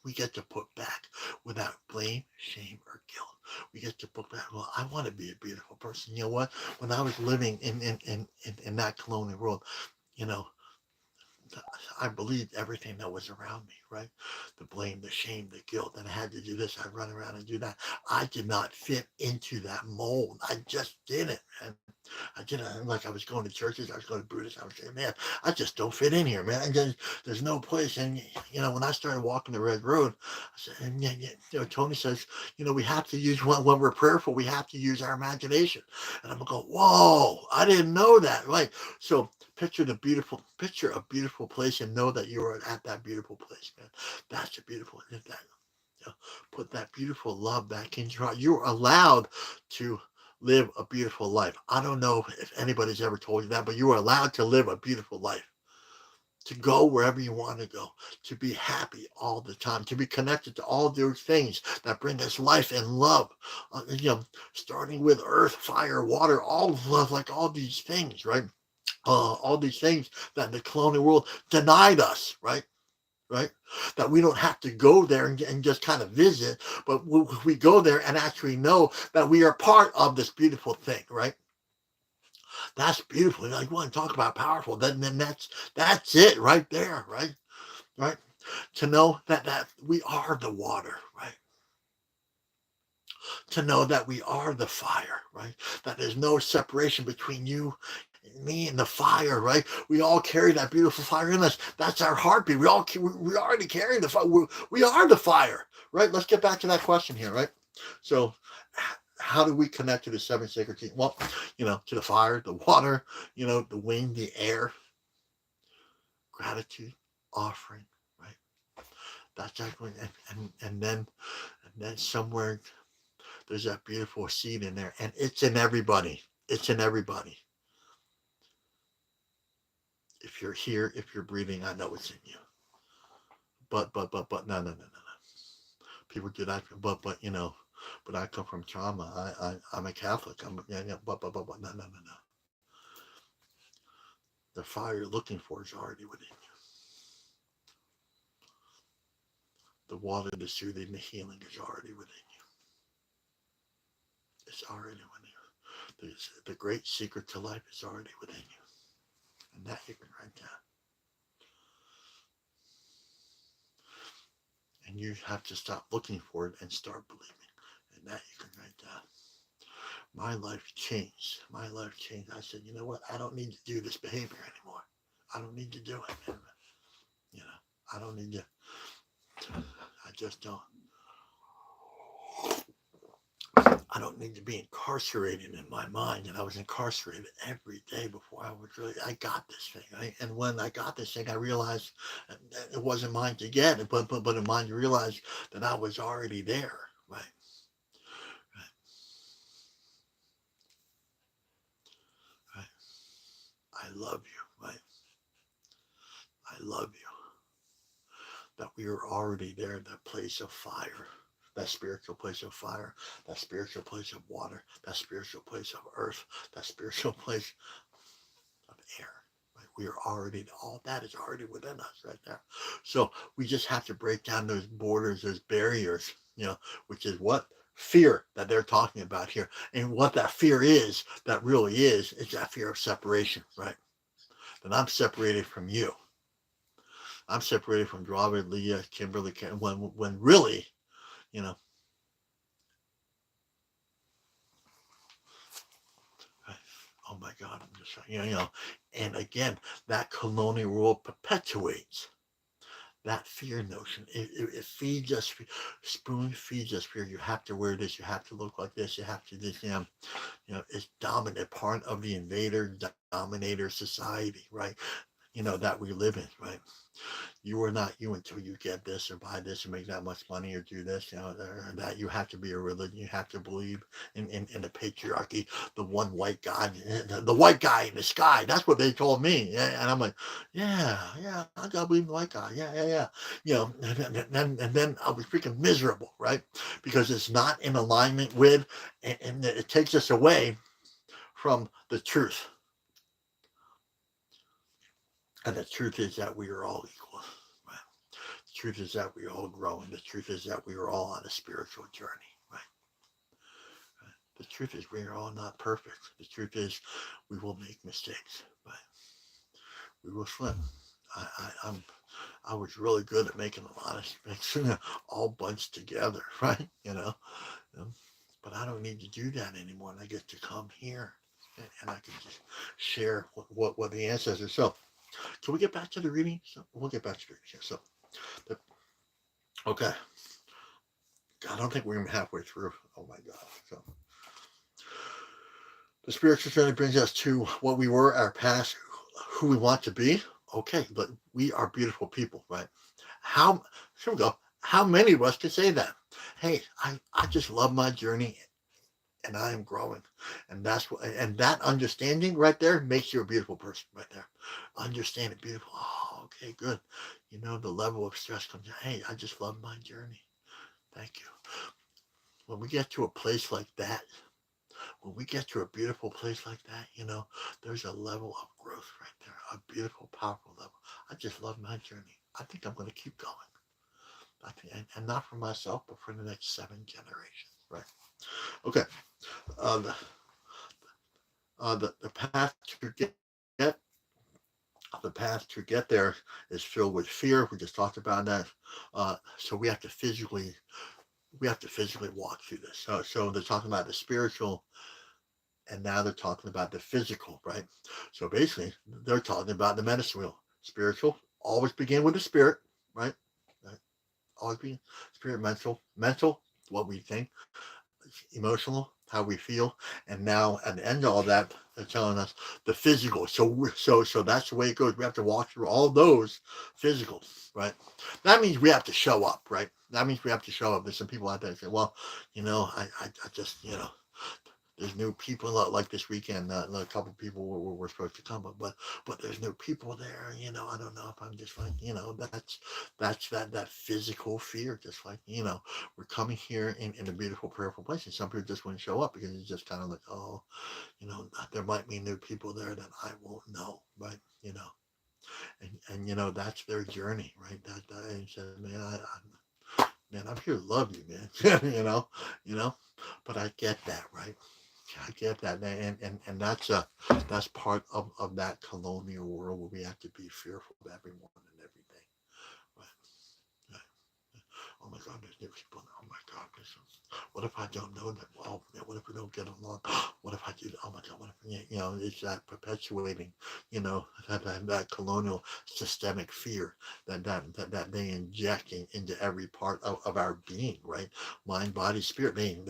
[SPEAKER 1] We get to put back without blame, shame, or guilt. We get to put back, well, I want to be a beautiful person. You know what? When I was living in that colonial world, I believed everything that was around me, right? The blame, the shame, the guilt, and I had to do this. I'd run around and do that. I did not fit into that mold. I just didn't, man. I didn't. Like, I was going to churches, I was going to Buddhists. I was saying, man, I just don't fit in here, man. And there's no place. And when I started walking the red road, I said, and Tony says, we have to use when we're prayerful, we have to use our imagination. And I'm going, whoa, I didn't know that, right? So picture a beautiful place and know that you are at that beautiful place, man. That's a beautiful thing. Put that beautiful love back into your heart. You're allowed to live a beautiful life. I don't know if anybody's ever told you that, but you are allowed to live a beautiful life. To go wherever you want to go, to be happy all the time, to be connected to all those things that bring us life and love. Starting with earth, fire, water, all of love, like all these things, right? all these things that the colonial world denied us, right? Right? That we don't have to go there and just kind of visit, but we go there and actually know that we are part of this beautiful thing, right? That's beautiful. Like, you want to talk about powerful, then that's it right there, right? Right? To know that we are the water, right? To know that we are the fire, right? That there's no separation between you and me and the fire, right? We all carry that beautiful fire in us. That's our heartbeat. We already carry the fire. We are the fire, right? Let's get back to that question here, right? So, how do we connect to the seven sacred keys? Well, to the fire, the water, the wind, the air, gratitude, offering, right? That's actually, and then somewhere there's that beautiful seed in there, and it's in everybody. It's in everybody. If you're here, if you're breathing, I know it's in you. But no. People do that, but I come from trauma. I'm a Catholic. But no. The fire you're looking for is already within you. The water, the soothing, the healing is already within you. It's already within you. The great secret to life is already within you. And that you can write down. And you have to stop looking for it and start believing. And that you can write down. My life changed. I said, you know what? I don't need to do this behavior anymore. I don't need to do it. I don't need to. I just don't. I don't need to be incarcerated in my mind. And I was incarcerated every day before I got this thing. Right? And when I got this thing, I realized it wasn't mine to get, but in mine to realize that I was already there. Right? I love you, right? I love you. That we are already there in that place of fire, that spiritual place of fire, that spiritual place of water, that spiritual place of earth, that spiritual place of air. Right? We are already, all that is already within us right there. So we just have to break down those borders, those barriers, which is what? Fear that they're talking about here. And what that fear is, that really is that fear of separation, right? That I'm separated from you. I'm separated from Robert, Leah, Kimberly, when really, oh my God, I'm just, and again, that colonial world perpetuates that fear notion. It feeds us, spoon feeds us fear. You have to wear this, you have to look like this, you have to this, it's dominant, part of the invader, dominator society, right? That we live in, right? You are not you until you get this or buy this or make that much money or do this, or that. You have to be a religion. You have to believe in the patriarchy, the one white God, the white guy in the sky. That's what they told me. And I'm like, yeah, I gotta believe in the white guy. Yeah. And then I was freaking miserable, right? Because it's not in alignment with, and it takes us away from the truth. And the truth is that we are all equal. Right? The truth is that we are all growing. The truth is that we are all on a spiritual journey. Right? The truth is we are all not perfect. The truth is we will make mistakes. Right? We will slip. I was really good at making a lot of mistakes, all bunched together, right? But I don't need to do that anymore. And I get to come here and I can just share what the answers are. So, can we get back to the reading? So we'll get back to the reading. So, okay. I don't think we're even halfway through. Oh my God. So, the spiritual journey brings us to what we were, our past, who we want to be. Okay, but we are beautiful people, right? Here we go. How many of us can say that? Hey, I just love my journey and I am growing. And that understanding right there makes you a beautiful person right there. Understand it, beautiful. Oh, okay, good. The level of stress comes down. Hey, I just love my journey. Thank you. When we get to a place like that, when we get to a beautiful place like that, there's a level of growth right there, a beautiful, powerful level. I just love my journey. I think I'm going to keep going. I think, and not for myself, but for the next 7 generations, right? Okay. Uh, the, the path to get the path to get there is filled with fear. We just talked about that. So we have to physically walk through this. So they're talking about the spiritual, and now they're talking about the physical, right? So basically, they're talking about the medicine wheel. Spiritual always begin with the spirit, right? Right? Always be spirit, mental, what we think, emotional, how we feel, and now at the end of all that, they're telling us the physical. So that's the way it goes. We have to walk through all those physicals, right? That means we have to show up, right? That means we have to show up. There's some people out there that say, well, I just, there's new people like this weekend. A couple people were supposed to come, but there's new people there. I don't know if I'm just like, that's that physical fear. Just like, we're coming here in a beautiful, prayerful place, and some people just wouldn't show up because it's just kind of like, oh, there might be new people there that I won't know, right? And that's their journey, right? And said, man, I'm here to love you, man. But I get that, right? I get that, and that's part of that colonial world where we have to be fearful of everyone and everything. Right? Right. Oh my God, there's new people. Oh my God, what if I don't know them? Well, what if we don't get along? What if I do? Oh my God, what if it's that perpetuating, that colonial systemic fear that they inject into every part of our being, right? Mind, body, spirit being.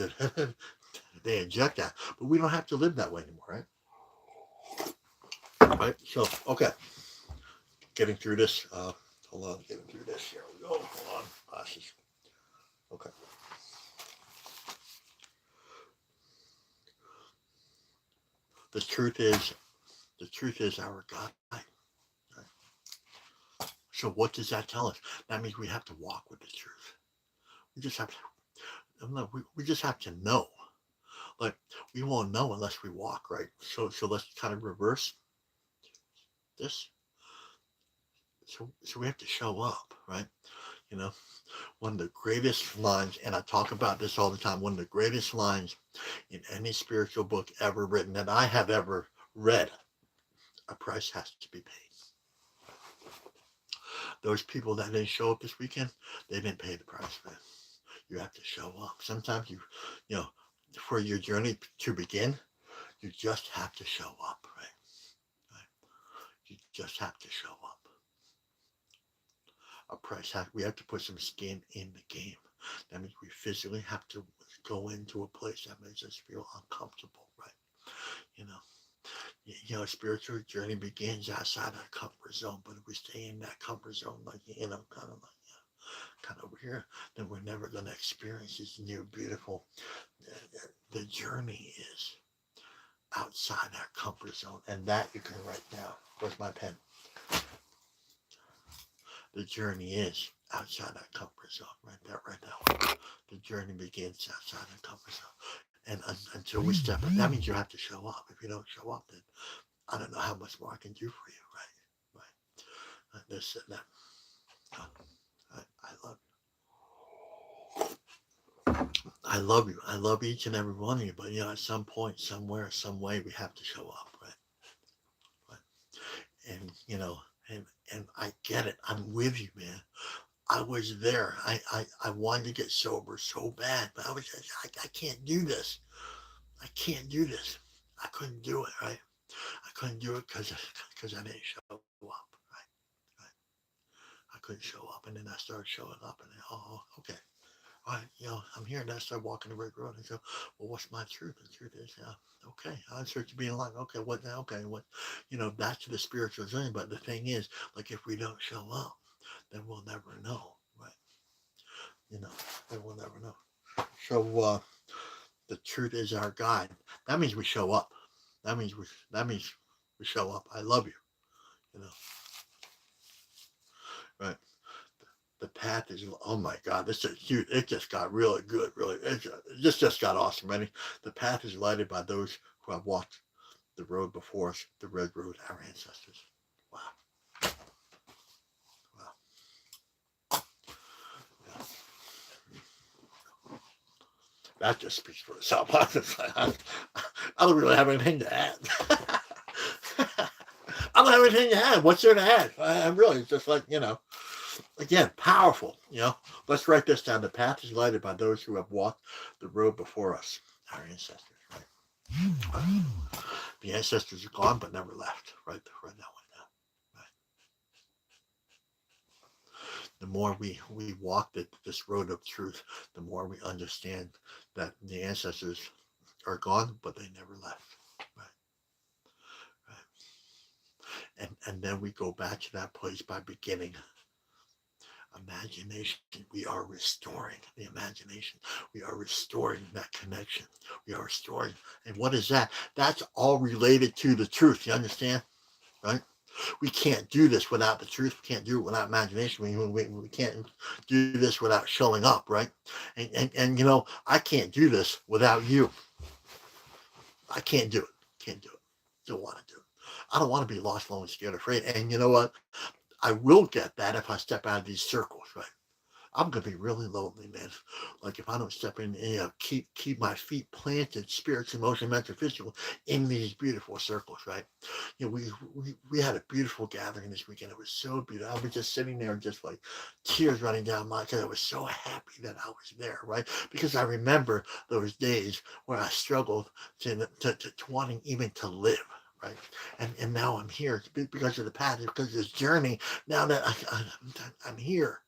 [SPEAKER 1] They inject that, but we don't have to live that way anymore, right? So, okay, getting through this. Hold on, getting through this. Here we go. Hold on, glasses. Okay. The truth is our God. Right? So, what does that tell us? That means we have to walk with the truth. We just have to. We just have to know. Like, we won't know unless we walk, right? So let's kind of reverse this. So we have to show up, right? One of the greatest lines, and I talk about this all the time, one of the greatest lines in any spiritual book ever written that I have ever read: a price has to be paid. Those people that didn't show up this weekend, they didn't pay the price, man. You have to show up. Sometimes for your journey to begin, you just have to show up, right? You just have to show up. We have to put some skin in the game. That means we physically have to go into a place that makes us feel uncomfortable, right? A spiritual journey begins outside our comfort zone, but if we stay in that comfort zone, like, kind of over here, then we're never going to experience this new, beautiful. The journey is outside our comfort zone, and that you can write down. Where's my pen? The journey is outside our comfort zone, right there, right now. The journey begins outside our comfort zone. And until we step in, that means you have to show up. If you don't show up, then I don't know how much more I can do for you, right? Right. This and that. I love you. I love you. I love each and every one of you. But at some point, somewhere, some way, we have to show up, right? And and I get it. I'm with you, man. I was there. I wanted to get sober so bad, but I can't do this. I can't do this. I couldn't do it, right? I couldn't do it because I didn't show up, right? I couldn't show up, and then I started showing up, and then, okay. All right, I'm here, and I started walking the right road, and go, well, what's my truth? The truth is, okay, I start to be in line. Okay, what now? Okay, what, that's the spiritual journey. But the thing is, like, if we don't show up, then we'll never know, right? Then we'll never know. So, the truth is our guide. That means we show up. That means we show up. I love you. Right. The path is, oh my God, this is huge. It just got really good, really. This just got awesome. Ready? The path is lighted by those who have walked the road before us, the red road, our ancestors. Wow. Wow. Yeah. That just speaks for itself. I don't really have anything to add. I don't have anything to add. What's there to add? I'm really just like, again, powerful. Let's write this down. The path is lighted by those who have walked the road before us, our ancestors. Right? The ancestors are gone, but never left. Right now. Right. The more we walk this road of truth, the more we understand that the ancestors are gone, but they never left. Right. Right. And then we go back to that place by beginning imagination. We are restoring the imagination. We are restoring that connection. We are restoring. And what is that? That's all related to the truth. You understand? Right? We can't do this without the truth. We can't do it without imagination. We can't do this without showing up, right? And I can't do this without you. I can't do it. Can't do it. Don't want to do it. I don't want to be lost, alone, scared, afraid. And you know what? I will get that if I step out of these circles, right? I'm gonna be really lonely, man. Like if I don't step in, keep my feet planted, spirits, emotion, mental, physical, in these beautiful circles, right? We had a beautiful gathering this weekend. It was so beautiful. I was just sitting there, just like tears running down my eyes. I was so happy that I was there, right? Because I remember those days where I struggled to wanting even to live. Right, and now I'm here because of the path, because of this journey. Now that I'm here,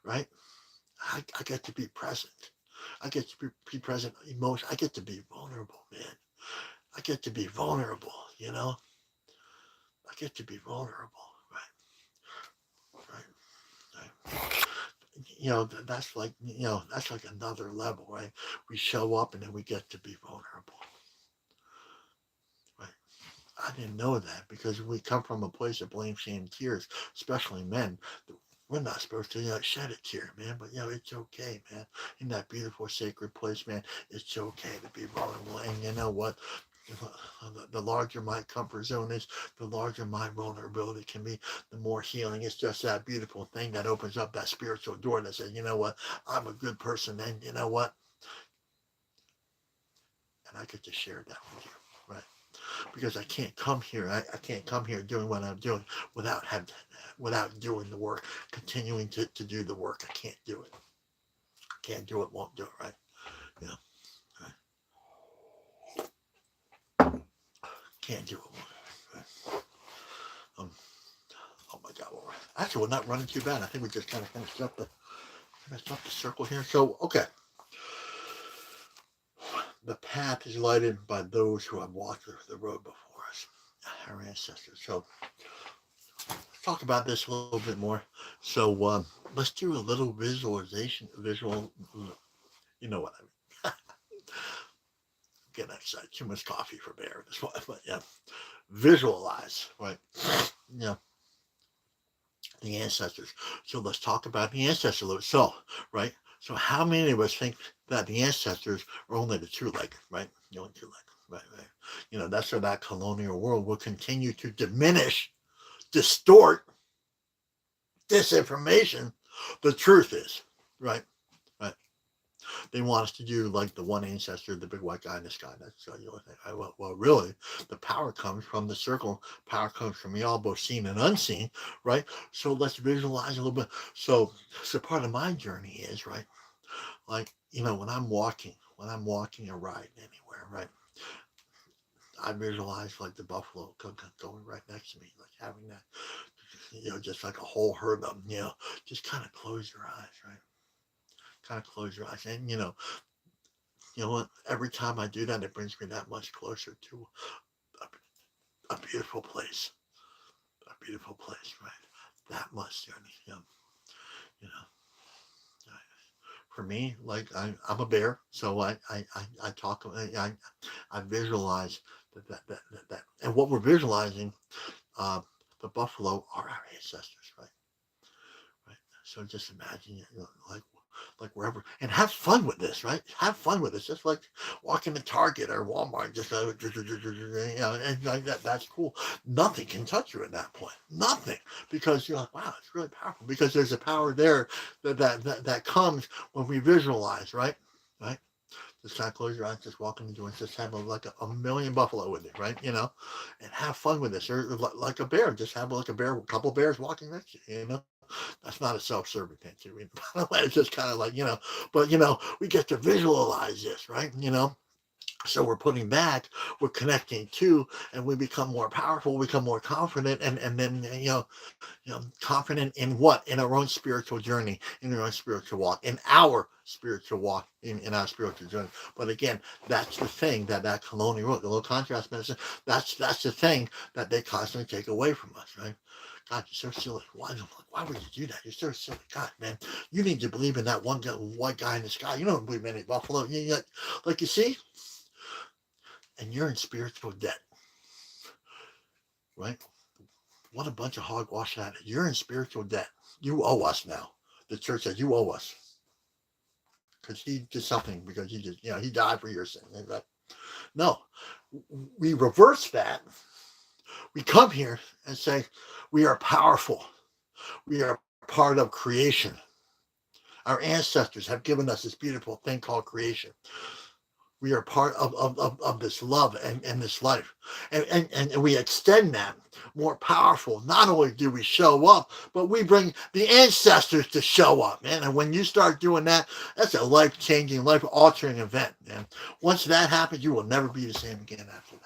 [SPEAKER 1] right? I get to be present. I get to be present emotion. I get to be vulnerable, man. I get to be vulnerable, I get to be vulnerable, right? Right. That's like, that's like another level, right? We show up and then we get to be vulnerable, right? I didn't know that because we come from a place of blame, shame, tears, especially men. We're not supposed to shed a tear, man. But it's okay, man. In that beautiful sacred place, man, it's okay to be vulnerable. And you know what? The larger my comfort zone is, the larger my vulnerability can be, the more healing. It's just that beautiful thing that opens up that spiritual door that says, you know what, I'm a good person, and you know what? And I get to share that with you, right? Because I can't come here. I can't come here doing what I'm doing without doing the work, continuing to do the work. I can't do it. Can't do it. Won't do it. Right? Yeah. Right. Can't do it. Right. Um. Oh my God. Well, actually, we're not running too bad. I think we just kind of finished up the circle here. So okay. The path is lighted by those who have walked the road before us, our ancestors. So talk about this a little bit more. So let's do a little visualization. You know what I mean. Getting excited. Too much coffee for Bear this one, but yeah, visualize, right? Yeah, the ancestors. So let's talk about the ancestors. So, right. So how many of us think that the ancestors are only the two-legged, right? The only two-legged, right. That's where that colonial world will continue to diminish, distort disinformation. The truth is, right, right. They want us to do like the one ancestor, the big white guy in the sky. That's the only thing. Well, really, the power comes from the circle. Power comes from y'all, both seen and unseen, right? So let's visualize a little bit. So part of my journey is right, like when I'm walking or riding anywhere, right. I visualize like the buffalo going right next to me, like having that, just like a whole herd of them, just kind of close your eyes, right? Kind of close your eyes. And you know what? Every time I do that, it brings me that much closer to a beautiful place. A beautiful place, right? That much journey. You know. For me, like I'm a bear, so I talk. I visualize that, and what we're visualizing, uh, the buffalo are our ancestors, right? Right. So just imagine, like wherever, and have fun with this, right? Have fun with this, just like walking to Target or Walmart, just and like that. That's cool. Nothing can touch you at that point. Nothing, because you're like, wow, it's really powerful. Because there's a power there that comes when we visualize, right? Right. Just kind of close your eyes, just walk in the door, and just have a million buffalo with you, right? And have fun with this. Or like a bear, just have like a couple bears walking next to you. That's not a self-serving thing too. By the way, it's just kind of like, but we get to visualize this, right? So we're putting back, we're connecting to, and we become more powerful, we become more confident, and then confident in what? In our own spiritual journey, in our own spiritual walk, in our spiritual walk, in our spiritual journey. But again, that's the thing that colonial wrote, the low contrast medicine. That's the thing that they constantly take away from us, right? God, you're so silly. Why would you do that? You're so silly. God, man, you need to believe in that one guy, white guy in the sky. You don't believe in any buffalo. Like you see, and you're in spiritual debt, right? What a bunch of hogwash that is. You're in spiritual debt. You owe us now. The church says you owe us because he did something, because he died for your sin. Right? No, we reverse that. We come here and say we are powerful. We are part of creation. Our ancestors have given us this beautiful thing called creation. We are part of this love and this life. And we extend that more powerful. Not only do we show up, but we bring the ancestors to show up, man. And when you start doing that, that's a life-changing, life-altering event, man. Once that happens, you will never be the same again after that.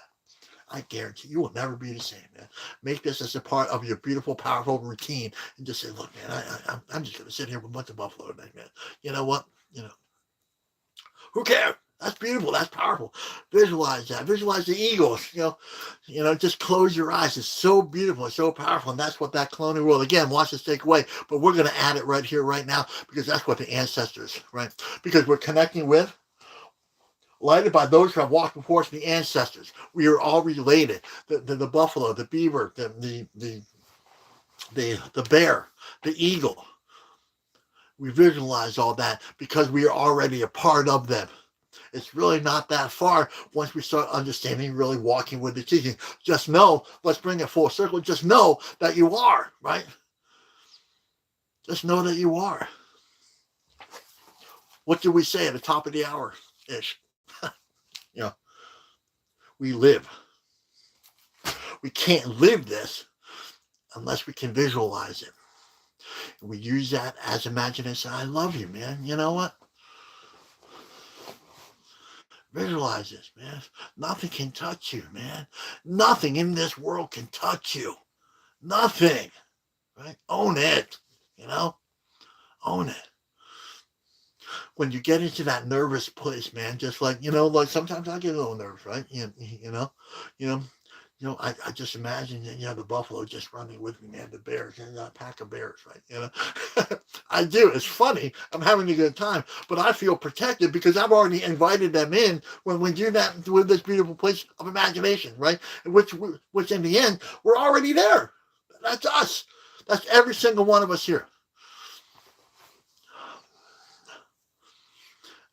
[SPEAKER 1] I guarantee you will never be the same, man. Make this as a part of your beautiful, powerful routine, and just say, look, man, I'm just going to sit here with a bunch of buffalo today, man. You know what? Who cares? That's beautiful. That's powerful. Visualize that. Visualize the eagles. Just close your eyes. It's so beautiful. It's so powerful. And that's what that colonial world, again, wants us to take away. But we're going to add it right here, right now, because that's what the ancestors, right? Because we're connecting with, lighted by those who have walked before us, the ancestors. We are all related. The buffalo, the beaver, the bear, the eagle. We visualize all that because we are already a part of them. It's really not that far once we start understanding, really walking with the teaching. Just know, let's bring it full circle. Just know that you are, right? Just know that you are. What did we say at the top of the hour-ish? We live. We can't live this unless we can visualize it. We use that as imagination. I love you, man. You know what? Visualize this, man. Nothing can touch you, man. Nothing in this world can touch you. Nothing. Right? Own it. Own it. When you get into that nervous place, man, just like, like sometimes I get a little nervous, right? I just imagine, the buffalo just running with me, man, the bears, and a pack of bears, right? I do. It's funny. I'm having a good time, but I feel protected because I've already invited them in when we do that with this beautiful place of imagination, right? Which in the end, we're already there. That's us. That's every single one of us here.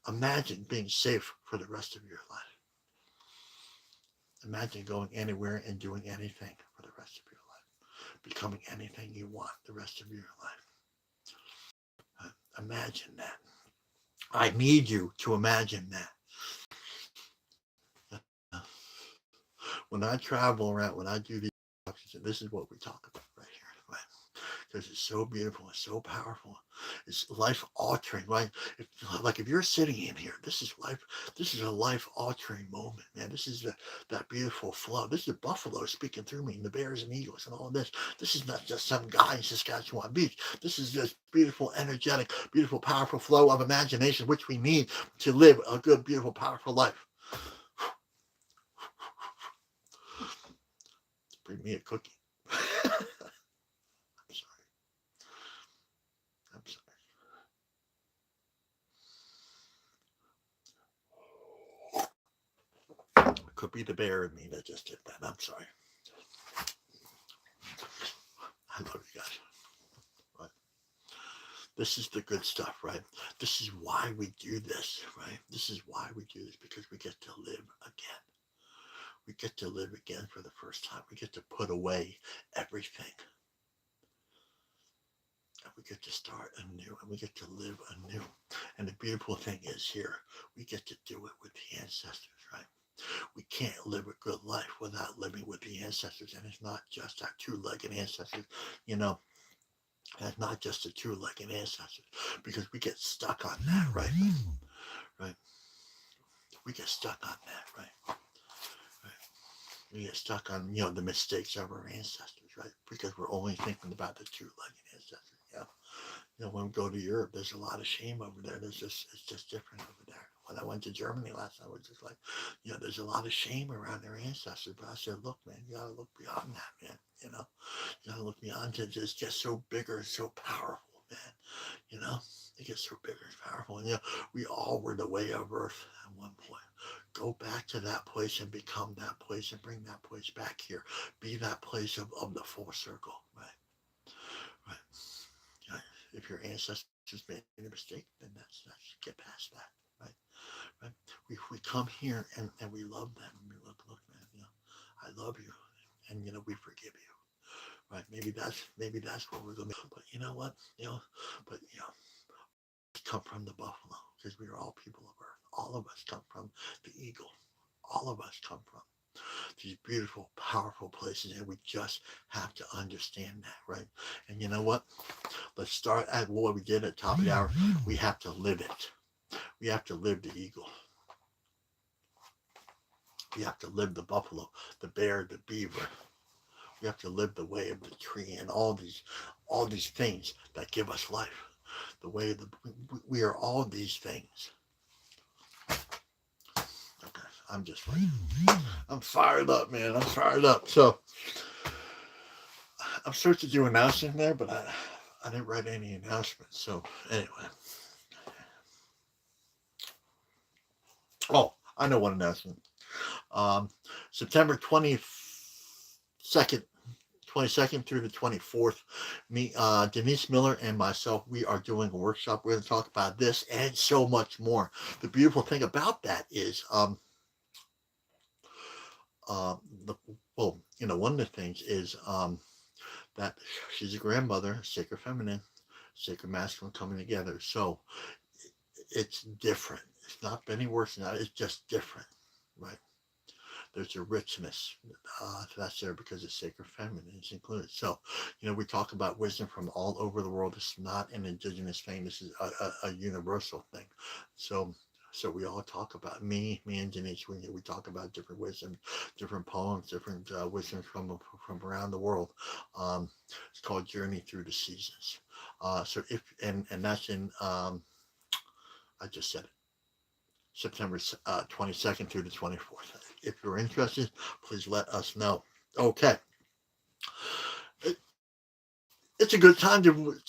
[SPEAKER 1] Imagine being safe for the rest of your life. Imagine going anywhere and doing anything for the rest of your life. Becoming anything you want the rest of your life. Imagine that. I need you to imagine that. When I travel around, when I do these, this is what we talk about right here. Right? Because it's so beautiful, it's so powerful, it's life altering, right? If you're sitting in here, this is a life altering moment, man. This is that beautiful flow. This is buffalo speaking through me, and the bears and eagles and all of this. This is not just some guy in Saskatchewan Beach. This is this beautiful, energetic, beautiful, powerful flow of imagination, which we need to live a good, beautiful, powerful life. Bring me a cookie. I'm sorry. It could be the bear in me that just did that. I'm sorry. I love you guys. Right. This is the good stuff, right? This is why we do this, right? This is why we do this, because we get to live again. We get to live again for the first time. We get to put away everything. And we get to start anew, and we get to live anew. And the beautiful thing is here, we get to do it with the ancestors, right? We can't live a good life without living with the ancestors. And it's not just our two-legged ancestors, you know, it's not just the two-legged ancestors, because we get stuck on that, right? Right? We get stuck on that, right? We get stuck on, you know, the mistakes of our ancestors, right? Because we're only thinking about the two-legged ancestors. Yeah. You know, when we go to Europe, there's a lot of shame over there. It's just different over there. When I went to Germany last time, I was just like, you know, there's a lot of shame around their ancestors. But I said, look, man, you gotta look beyond that, man. You know, you gotta look beyond it. It's just so bigger, so powerful, man. You know, it gets so bigger and powerful. And you know, we all were the way of Earth at one point. Go back to that place and become that place and bring that place back here. Be that place of the full circle, right? Right. You know, if your ancestors made a mistake, then that's get past that, right? Right. We come here and we love them. And we look, man, you know, I love you, and you know, we forgive you, right? Maybe that's what we're gonna be. But you know what, you know, but you know, come from the buffalo, because we are all people of Earth. All of us come from the eagle. All of us come from these beautiful, powerful places, and we just have to understand that, right? And you know what? Let's start at what we did at the top of the hour. We have to live it. We have to live the eagle. We have to live the buffalo, the bear, the beaver. We have to live the way of the tree, and all these things that give us life. The way of the we are all these things. Okay, I'm just like, I'm fired up, man. I'm fired up. So I'm supposed to do an announcement there, but I didn't write any announcements. So anyway, oh, I know one announcement. Um, September 22nd, 22nd through the 24th, me, Denise Miller, and myself, we are doing a workshop. We're going to talk about this and so much more. The beautiful thing about that is, the well, you know, one of the things is that she's a grandmother, sacred feminine, sacred masculine coming together. So it's different. It's not any worse than that. It's just different, right? There's a richness that's there because it's sacred feminine is included. So, you know, we talk about wisdom from all over the world. It's not an indigenous thing. This is a universal thing. So, so we all talk about me and Denise. We talk about different wisdom, different poems, different wisdom from around the world. It's called Journey Through the Seasons. So if and that's in I just said it. September 22nd through the 24th. If you're interested, please let us know. Okay. It, it's a good time to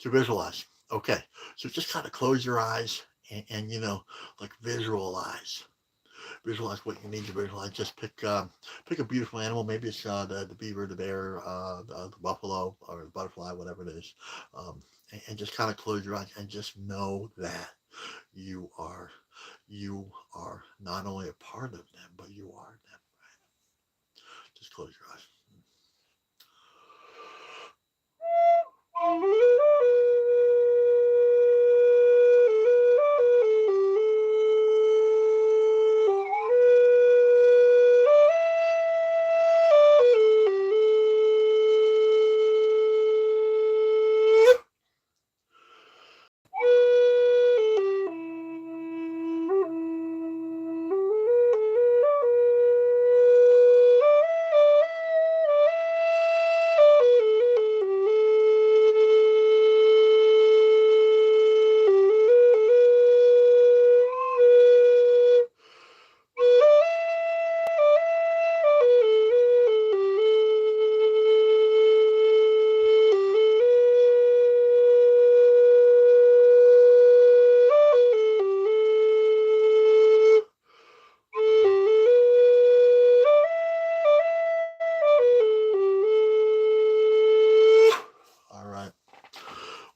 [SPEAKER 1] visualize. Okay. So just kind of close your eyes and you know, like visualize what you need to visualize. Just pick a beautiful animal. Maybe it's the beaver, the bear, the buffalo, or the butterfly, whatever it is. And just kind of close your eyes and just know that you are you are not only a part of them, but you are them. Right? Just close your eyes.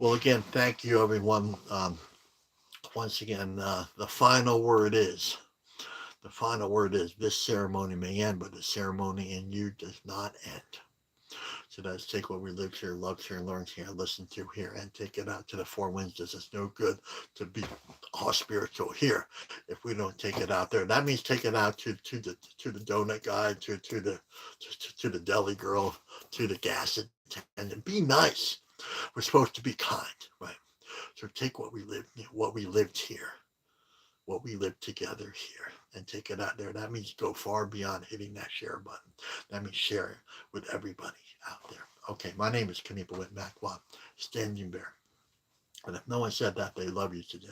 [SPEAKER 1] Well, again, thank you, everyone. Once again, the final word is this ceremony may end, but the ceremony in you does not end. So let's take what we lived here, loved here, learned here, listened to here, and take it out to the four winds. This is no good to be all spiritual here if we don't take it out there. That means take it out to the donut guy, to the deli girl, to the gas attendant. Be nice. We're supposed to be kind, right? So take what we lived here, what we lived together here, and take it out there. That means go far beyond hitting that share button. That means share it with everybody out there. Okay, my name is Kaneepa Whitmack, Standing Bear. And if no one said that they love you today,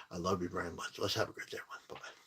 [SPEAKER 1] I love you very much. Let's have a good day, everyone. Bye-bye.